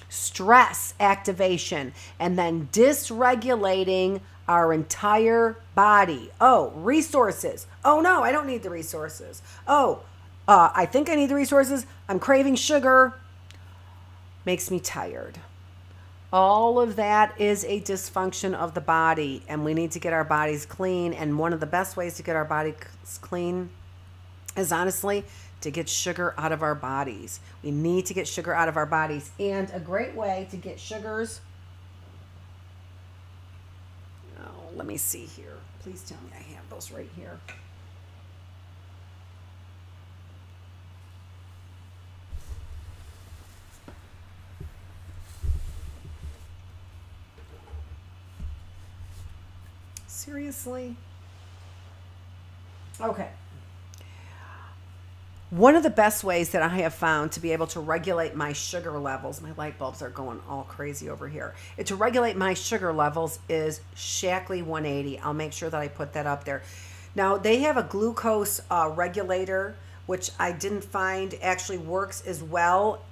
stress activation, and then dysregulating our entire body. Oh, resources. Oh no, I don't need the resources. Oh, I think I need the resources. I'm craving sugar. Makes me tired. All of that is a dysfunction of the body, and we need to get our bodies clean. And one of the best ways to get our bodies clean is honestly to get sugar out of our bodies. We need to get sugar out of our bodies. And a great way to get sugars, let me see here. Please tell me I have those right here. Seriously? Okay. One of the best ways that I have found to be able to regulate my sugar levels, my light bulbs are going all crazy over here, to regulate my sugar levels is Shaklee 180. I'll make sure that I put that up there. Now, they have a glucose regulator, which I didn't find actually works as well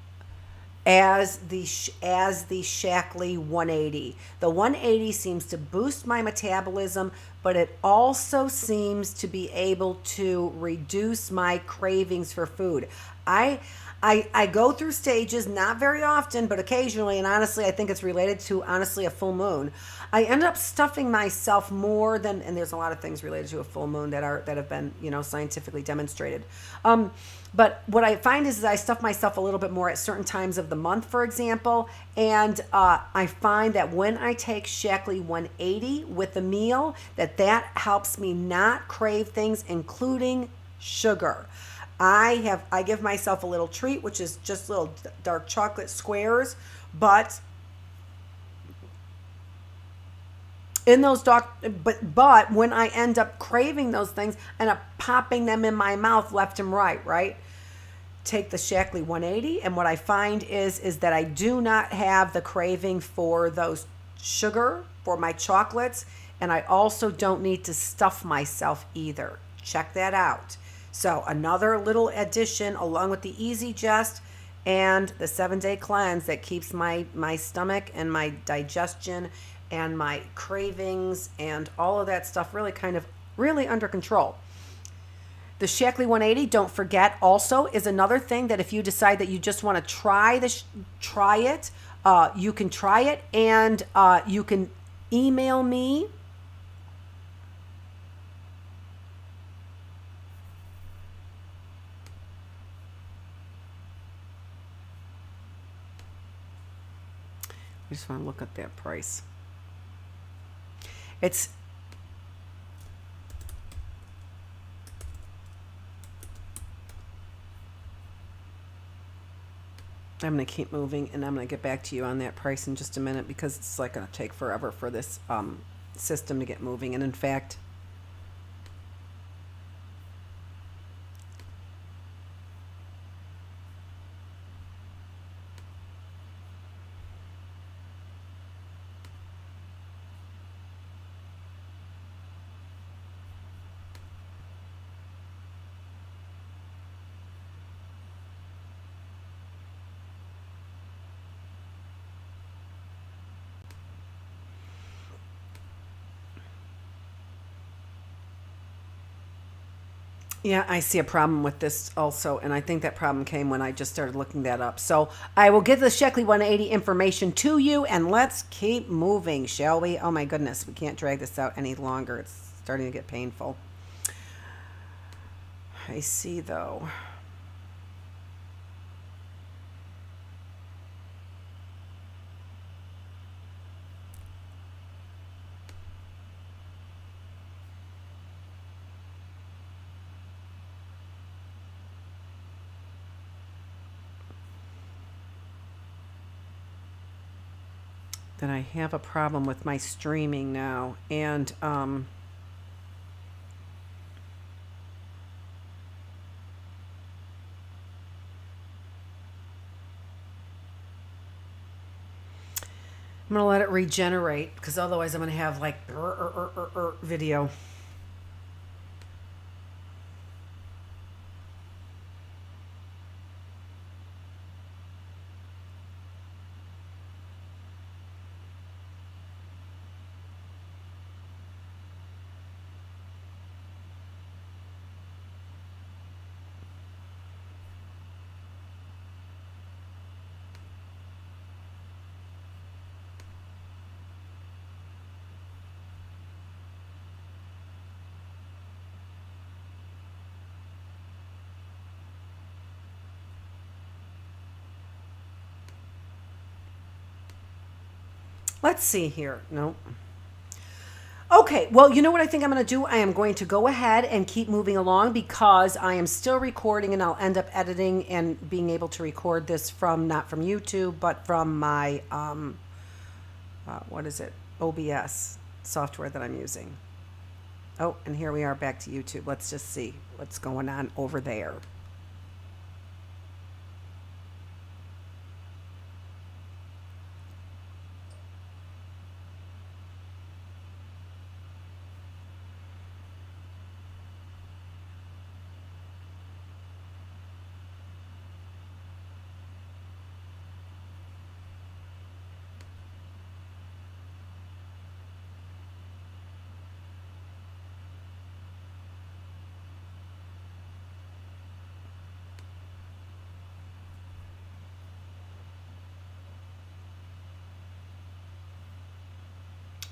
as the Shaklee 180. The 180 seems to boost my metabolism, but it also seems to be able to reduce my cravings for food. I go through stages, not very often, but occasionally, and honestly, I think it's related to, honestly, a full moon. I end up stuffing myself more than, and there's a lot of things related to a full moon that have been, scientifically demonstrated. But what I find is that I stuff myself a little bit more at certain times of the month, for example, and I find that when I take Shaklee 180 with a meal, that helps me not crave things, including sugar. I give myself a little treat, which is just little dark chocolate squares, but in those but when I end up craving those things, I end up popping them in my mouth left and right? Take the Shaklee 180, and what I find is that I do not have the craving for those sugar, for my chocolates, and I also don't need to stuff myself either. Check that out. So another little addition along with the Easy Jest and the 7-day cleanse that keeps my stomach and my digestion and my cravings and all of that stuff really under control. The Shaklee 180, don't forget, also is another thing that if you decide that you just want to try it, you can try it, and you can email me. I just want to look at that price. I'm going to keep moving, and I'm going to get back to you on that price in just a minute, because it's going to take forever for this system to get moving. And in fact, yeah, I see a problem with this also, and I think that problem came when I just started looking that up. So I will give the Shaklee 180 information to you, and let's keep moving, shall we? Oh my goodness, we can't drag this out any longer. It's starting to get painful. I see though. That I have a problem with my streaming now, and I'm gonna let it regenerate because otherwise I'm gonna have like video. Let's see here. No. Okay, well, you know what I think I'm going to do? I am going to go ahead and keep moving along because I am still recording, and I'll end up editing and being able to record this from, not from YouTube, but from my, what is it? OBS software that I'm using. Oh, and here we are back to YouTube. Let's just see what's going on over there.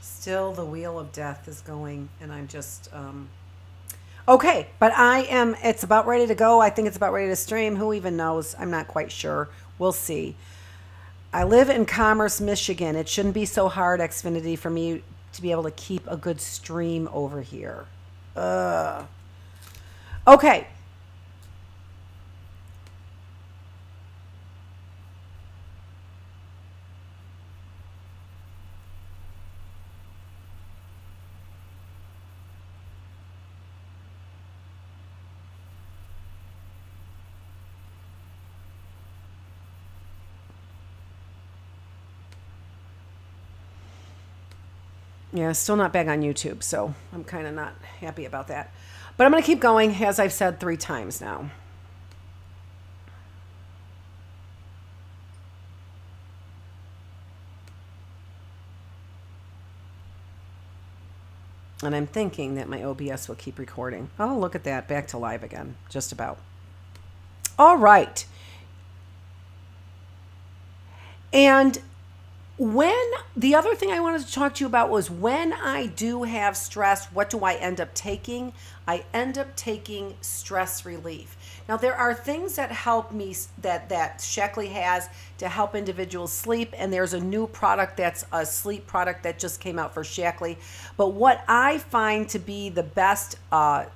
Still the wheel of death is going, and I'm just okay, but it's about ready to go. I think it's about ready to stream. Who even knows? I'm not quite sure. We'll see. I live in Commerce, Michigan. It shouldn't be so hard, Xfinity, for me to be able to keep a good stream over here. Okay. Yeah, still not back on YouTube, so I'm kind of not happy about that. But I'm going to keep going, as I've said 3 times now. And I'm thinking that my OBS will keep recording. Oh, look at that. Back to live again. Just about. All right. And the other thing I wanted to talk to you about was when I do have stress, what do I end up taking? I end up taking stress relief. Now, there are things that help me that Sheckley has to help individuals sleep, and there's a new product that's a sleep product that just came out for Sheckley. But what I find to be the best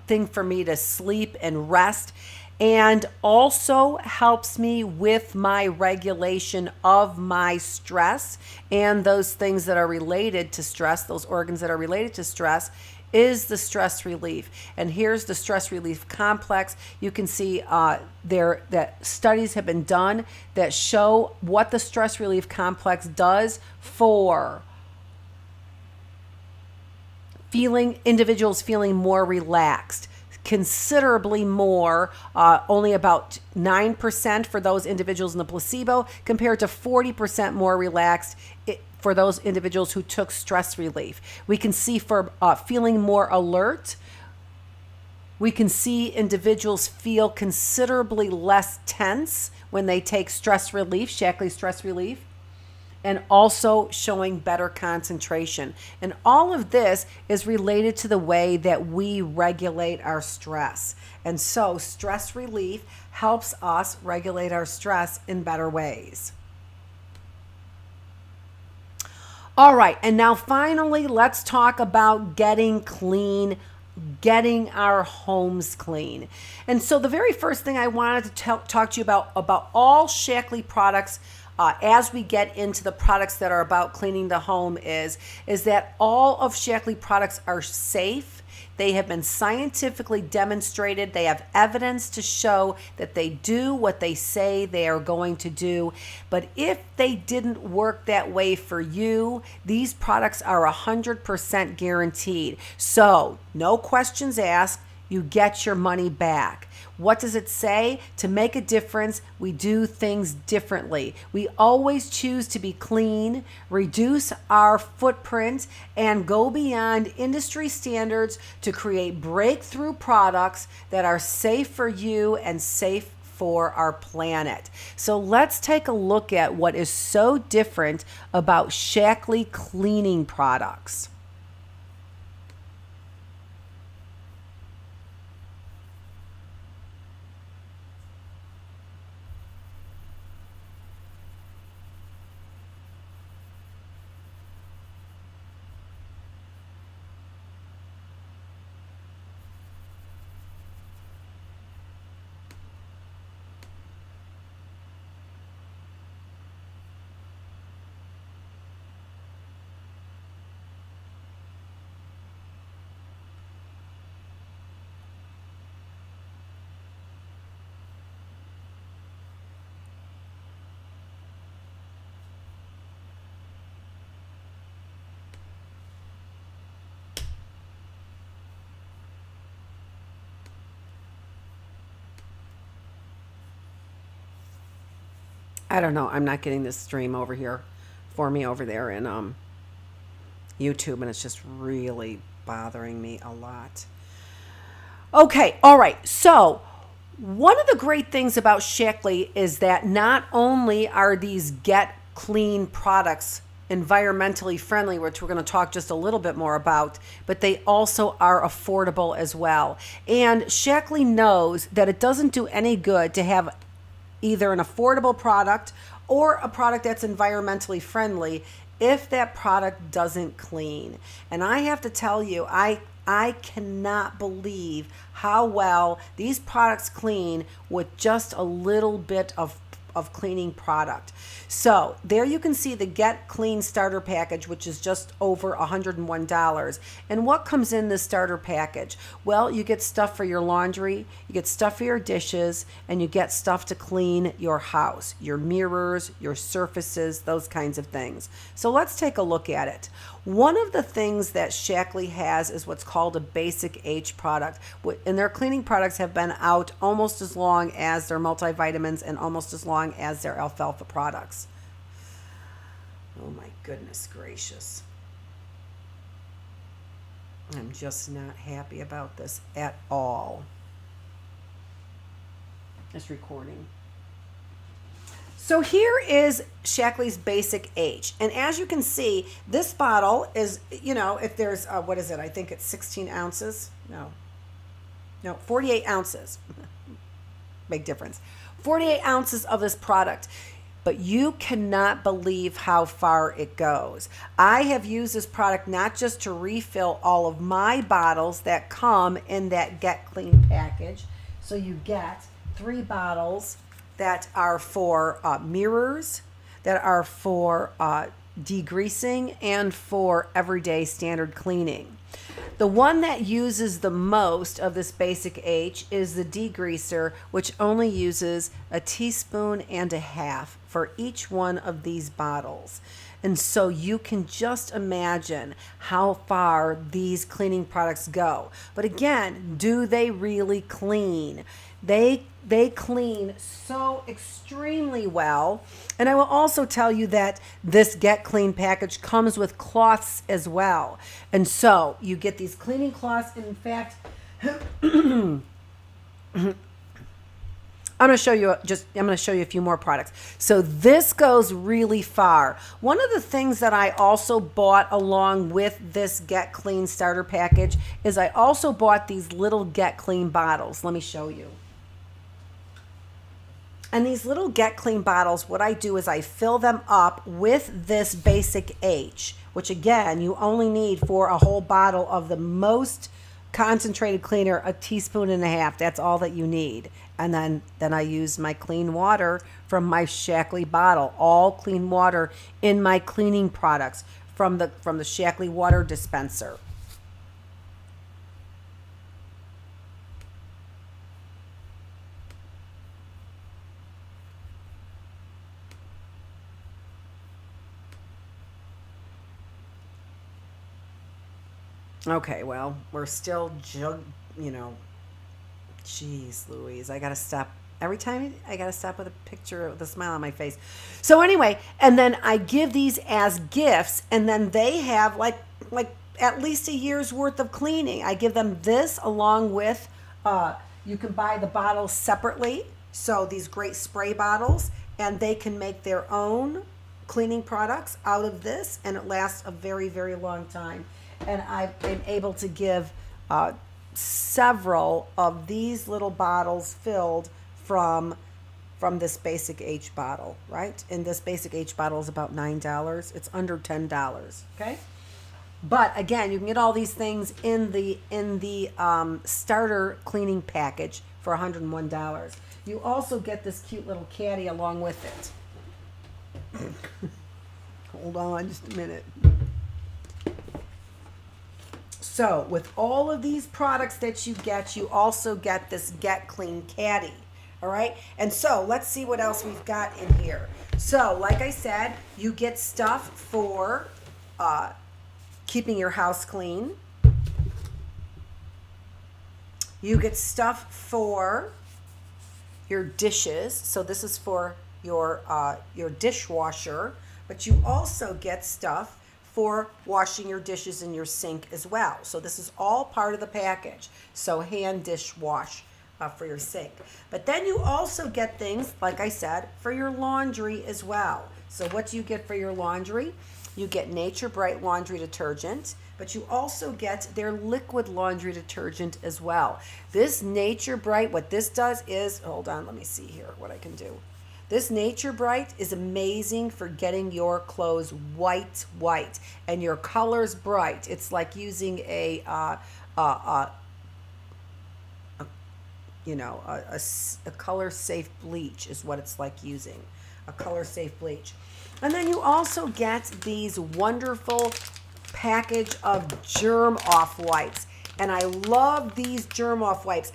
thing for me to sleep and rest, and also helps me with my regulation of my stress and those things that are related to stress, those organs that are related to stress, is the stress relief. And here's the stress relief complex. You can see that studies have been done that show what the stress relief complex does for individuals feeling more relaxed, considerably more, only about 9% for those individuals in the placebo, compared to 40% more relaxed for those individuals who took stress relief. We can see for feeling more alert, we can see individuals feel considerably less tense when they take stress relief, Shackley stress relief. and also showing better concentration. And all of this is related to the way that we regulate our stress. And so stress relief helps us regulate our stress in better ways. All right, and now finally, let's talk about getting clean, getting our homes clean. And so the very first thing I wanted to talk to you about all Shaklee products, as we get into the products that are about cleaning the home, is that all of Shaklee products are safe. They have been scientifically demonstrated. They have evidence to show that they do what they say they are going to do. But if they didn't work that way for you, these products are 100% guaranteed. So, no questions asked. You get your money back. What does it say? To make a difference, we do things differently. We always choose to be clean, reduce our footprint, and go beyond industry standards to create breakthrough products that are safe for you and safe for our planet. So let's take a look at what is so different about Shaklee cleaning products. I don't know. I'm not getting this stream over here for me over there in YouTube, and it's just really bothering me a lot. Okay, all right. So one of the great things about Shaklee is that not only are these Get Clean products environmentally friendly, which we're going to talk just a little bit more about, but they also are affordable as well. And Shaklee knows that it doesn't do any good to have either an affordable product or a product that's environmentally friendly if that product doesn't clean. And I have to tell you, I cannot believe how well these products clean with just a little bit of cleaning product. So there you can see the Get Clean starter package, which is just over $101. And what comes in this starter package? Well, you get stuff for your laundry, you get stuff for your dishes, and you get stuff to clean your house, your mirrors, your surfaces, those kinds of things. So let's take a look at it. One of the things that Shaklee has is what's called a Basic H product. And their cleaning products have been out almost as long as their multivitamins and almost as long as their alfalfa products. Oh my goodness gracious. I'm just not happy about this at all. It's recording. So here is Shaklee's Basic H. And as you can see, this bottle is, if there's, what is it? I think it's 16 ounces. No, 48 ounces. Big difference. 48 ounces of this product. But you cannot believe how far it goes. I have used this product not just to refill all of my bottles that come in that Get Clean package. So you get 3 bottles that are for mirrors, that are for degreasing, and for everyday standard cleaning. The one that uses the most of this Basic H is the degreaser, which only uses 1.5 teaspoons for each one of these bottles. And so you can just imagine how far these cleaning products go. But again, do they really clean? They clean so extremely well. And I will also tell you that this Get Clean package comes with cloths as well. And so you get these cleaning cloths. And in fact, I'm going to show you a few more products. So this goes really far. One of the things that I also bought along with this Get Clean starter package is I also bought these little Get Clean bottles. Let me show you. And these little Get Clean bottles, what I do is I fill them up with this Basic H, which again, you only need for a whole bottle of the most concentrated cleaner, 1.5 teaspoons. That's all that you need. And then I use my clean water from my Shaklee bottle, all clean water in my cleaning products from the Shaklee water dispenser. Okay, well, we're still, Jeez Louise, I gotta stop. Every time I gotta stop with a picture with a smile on my face. So anyway, and then I give these as gifts, and then they have like at least a year's worth of cleaning. I give them this along with, you can buy the bottles separately. So these great spray bottles, and they can make their own cleaning products out of this, and it lasts a very, very long time. And I've been able to give several of these little bottles filled from this Basic H bottle, right? And this Basic H bottle is about $9. It's under $10, okay? But again, you can get all these things in the starter cleaning package for $101. You also get this cute little caddy along with it. Hold on just a minute. So with all of these products that you also get this Get Clean caddy. All right. And so let's see what else we've got in here. So like I said, you get stuff for keeping your house clean. You get stuff for your dishes. So this is for your dishwasher, but you also get stuff for washing your dishes in your sink as well. So this is all part of the package. So hand dish wash for your sink. But then you also get things, like I said, for your laundry as well. So what do you get for your laundry? You get Nature Bright laundry detergent, but you also get their liquid laundry detergent as well. This Nature Bright, what this does is, hold on, let me see here what I can do. This Nature Bright is amazing for getting your clothes white, and your colors bright. It's like using a color safe bleach is what it's like using, a color safe bleach. And then you also get these wonderful package of germ off wipes, and I love these germ off wipes.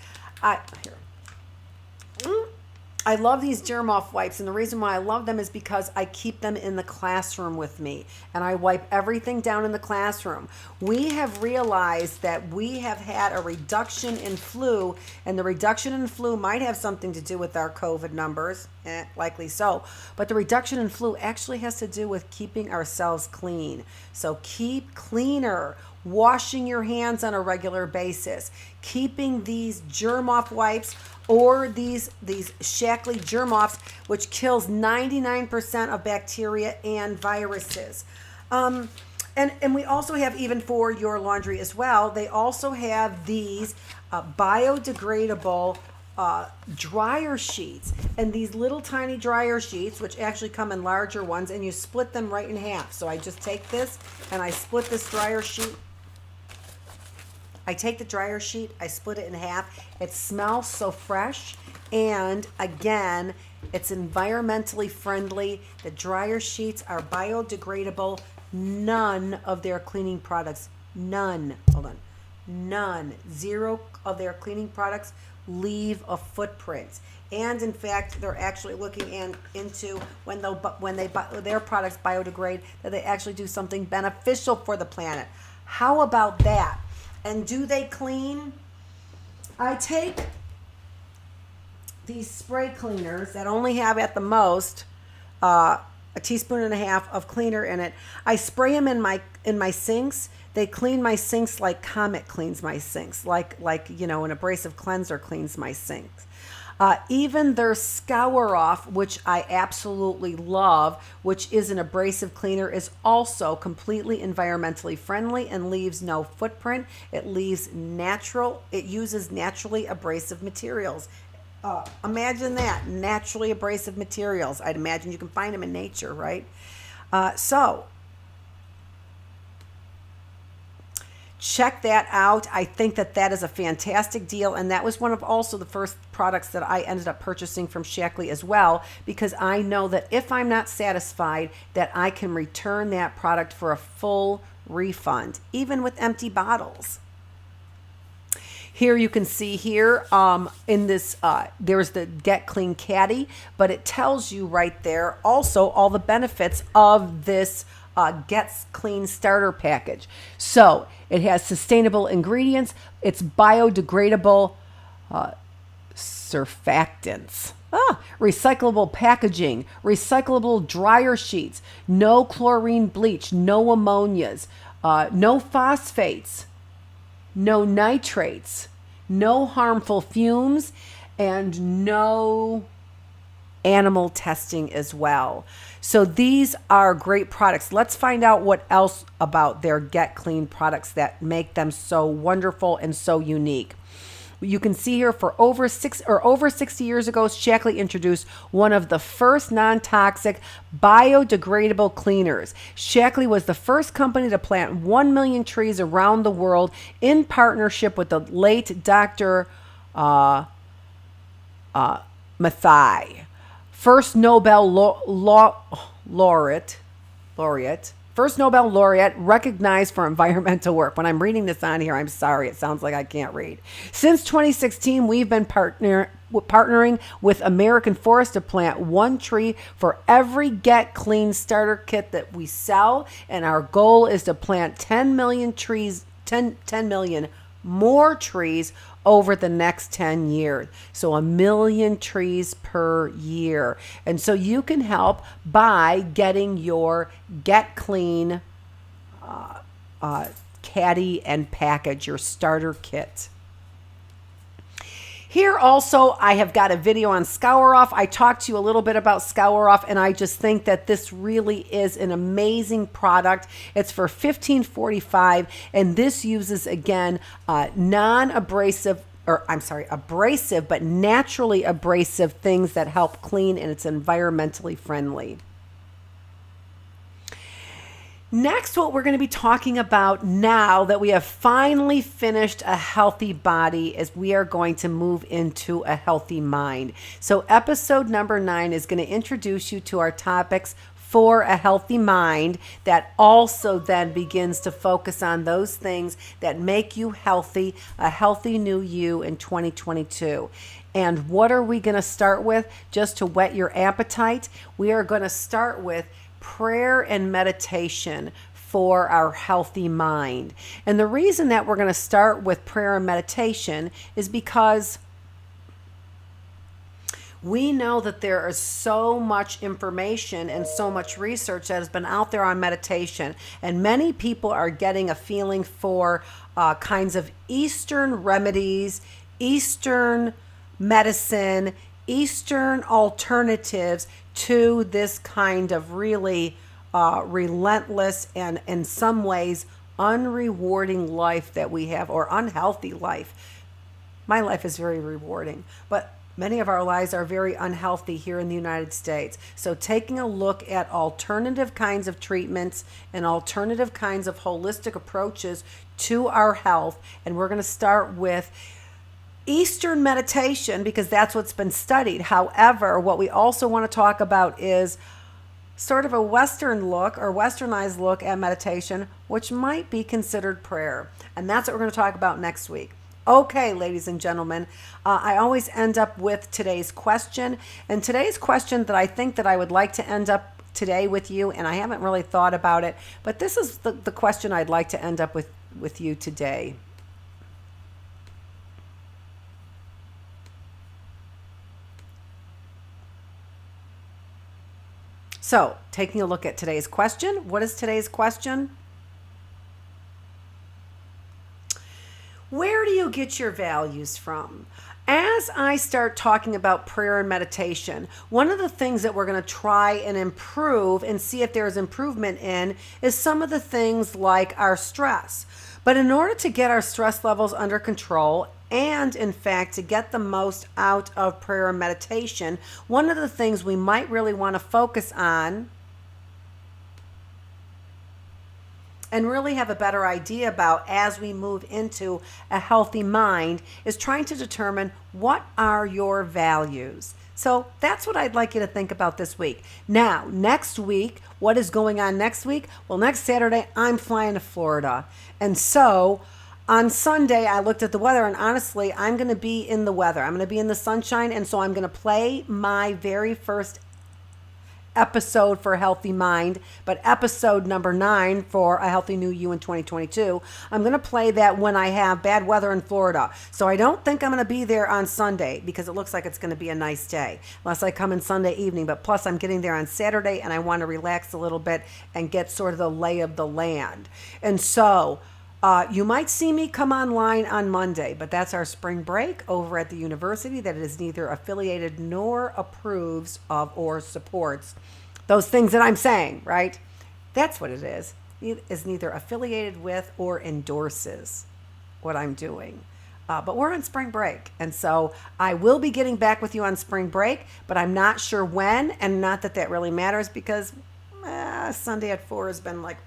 I love these germ off wipes, and the reason why I love them is because I keep them in the classroom with me, and I wipe everything down in the classroom. We have realized that we have had a reduction in flu, and the reduction in flu might have something to do with our COVID numbers, likely so, but the reduction in flu actually has to do with keeping ourselves clean. So keep cleaner. Washing your hands on a regular basis, keeping these germ off wipes or these Shaklee germ offs, which kills 99% of bacteria and viruses. And we also have, even for your laundry as well, they also have these biodegradable dryer sheets, and these little tiny dryer sheets, which actually come in larger ones, and you split them right in half. So I just take this and I split this dryer sheet. I take the dryer sheet, I split it in half. It smells so fresh, and again, it's environmentally friendly. The dryer sheets are biodegradable. None of their cleaning products, none, zero of their cleaning products leave a footprint. And in fact, they're actually looking into when their products biodegrade, that they actually do something beneficial for the planet. How about that? And do they clean? I take these spray cleaners that only have at the most a 1.5 teaspoons of cleaner in it. I spray them in my sinks. They clean my sinks like Comet cleans my sinks, like an abrasive cleanser cleans my sinks. Even their Scour Off, which I absolutely love, which is an abrasive cleaner, is also completely environmentally friendly and leaves no footprint. It leaves natural, it uses naturally abrasive materials. Imagine that, naturally abrasive materials. I'd imagine you can find them in nature, right? So check that out. I think that that is a fantastic deal. And that was one of also the first products that I ended up purchasing from Shaklee as well, because I know that if I'm not satisfied, that I can return that product for a full refund, even with empty bottles. Here you can see here in this, there's the Get Clean Caddy, but it tells you right there also all the benefits of this Get Clean Starter Package. So it has sustainable ingredients. It's biodegradable surfactants. Recyclable packaging, recyclable dryer sheets, no chlorine bleach, no ammonias, no phosphates, no nitrates, no harmful fumes, and no animal testing as well. So these are great products. Let's find out what else about their Get Clean products that make them so wonderful and so unique. You can see here for over 60 years ago, Shaklee introduced one of the first non-toxic biodegradable cleaners. Shaklee was the first company to plant 1 million trees around the world in partnership with the late Dr. Mathai. First Nobel laureate, first Nobel laureate recognized for environmental work. When I'm reading this on here, I'm sorry, it sounds like I can't read. Since 2016, we've been partnering with American Forest to plant 1 tree for every Get Clean starter kit that we sell, and our goal is to plant 10 million trees, 10 million more trees over the next 10 years. So 1 million trees per year. And so you can help by getting your Get Clean caddy and package, your starter kit. Here also, I have got a video on Scour Off. I talked to you a little bit about Scour Off, and I just think that this really is an amazing product. It's for $15.45, and this uses, again, non-abrasive, abrasive, but naturally abrasive things that help clean, and it's environmentally friendly. Next, what we're going to be talking about now that we have finally finished a healthy body is we are going to move into a healthy mind. So episode number 9 is going to introduce you to our topics for a healthy mind that also then begins to focus on those things that make you healthy, a healthy new you in 2022. And what are we going to start with? Just to whet your appetite, we are going to start with prayer and meditation for our healthy mind. And the reason that we're going to start with prayer and meditation is because we know that there is so much information and so much research that has been out there on meditation. And many people are getting a feeling for kinds of Eastern remedies, Eastern medicine, Eastern alternatives to this kind of really relentless and in some ways unrewarding life that we have, or unhealthy life. My life is very rewarding, but many of our lives are very unhealthy here in the United States. So taking a look at alternative kinds of treatments and alternative kinds of holistic approaches to our health, and we're going to start with Eastern meditation because that's what's been studied. However, what we also want to talk about is sort of a Western look or Westernized look at meditation, which might be considered prayer. And that's what we're going to talk about next week. Okay, ladies and gentlemen, I always end up with today's question. And today's question that I think that I would like to end up today with you, and I haven't really thought about it, but this is the question I'd like to end up with you today. So, taking a look at today's question. What is today's question? Where do you get your values from? as I start talking about prayer and meditation, one of the things that we're going to try and improve and see if there's improvement in is some of the things like our stress. But in order to get our stress levels under control and, in fact, to get the most out of prayer and meditation, one of the things we might really want to focus on and really have a better idea about as we move into a healthy mind is trying to determine what are your values. So that's what I'd like you to think about this week. Now, next week, what is going on next week? Well, next Saturday, I'm flying to Florida. And so on Sunday, I looked at the weather, and honestly, I'm going to be in the weather. I'm going to be in the sunshine, and so I'm going to play my very first episode for a healthy mind, but episode number 9 for a healthy new you in 2022. I'm going to play that when I have bad weather in Florida. So I don't think I'm going to be there on Sunday because it looks like it's going to be a nice day unless I come in Sunday evening. But plus I'm getting there on Saturday and I want to relax a little bit and get sort of the lay of the land. And so you might see me come online on Monday, but that's our spring break over at the university that is neither affiliated nor approves of or supports those things that I'm saying, right? That's what it is. It is neither affiliated with or endorses what I'm doing. But we're on spring break. And so I will be getting back with you on spring break, but I'm not sure when, and not that that really matters because Sunday at 4 has been like,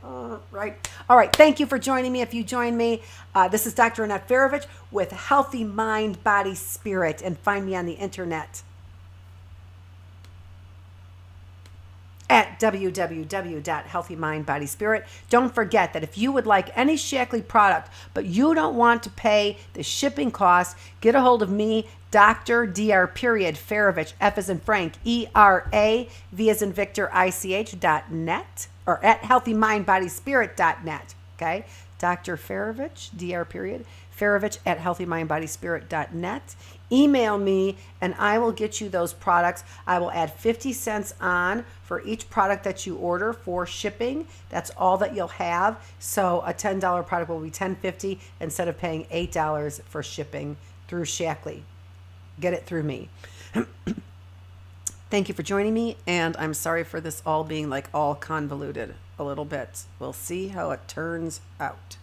right. All right. Thank you for joining me. If you join me, this is Dr. Annette Feravich with Healthy Mind, Body, Spirit, and find me on the internet at www.healthymindbodyspirit. Don't forget that if you would like any Shaklee product, but you don't want to pay the shipping costs, get a hold of me, Dr. Feravich, F as in Frank, ERA, V as in Victor, ICH.net, or at healthymindbodyspirit.net. Okay? Dr. Feravich, Feravich at healthymindbodyspirit.net. Email me and I will get you those products. I will add 50 cents on for each product that you order for shipping. That's all that you'll have. So a $10 product will be $10.50 instead of paying $8 for shipping through Shaklee. Get it through me. Thank you for joining me, and I'm sorry for this all being like all convoluted a little bit. We'll see how it turns out.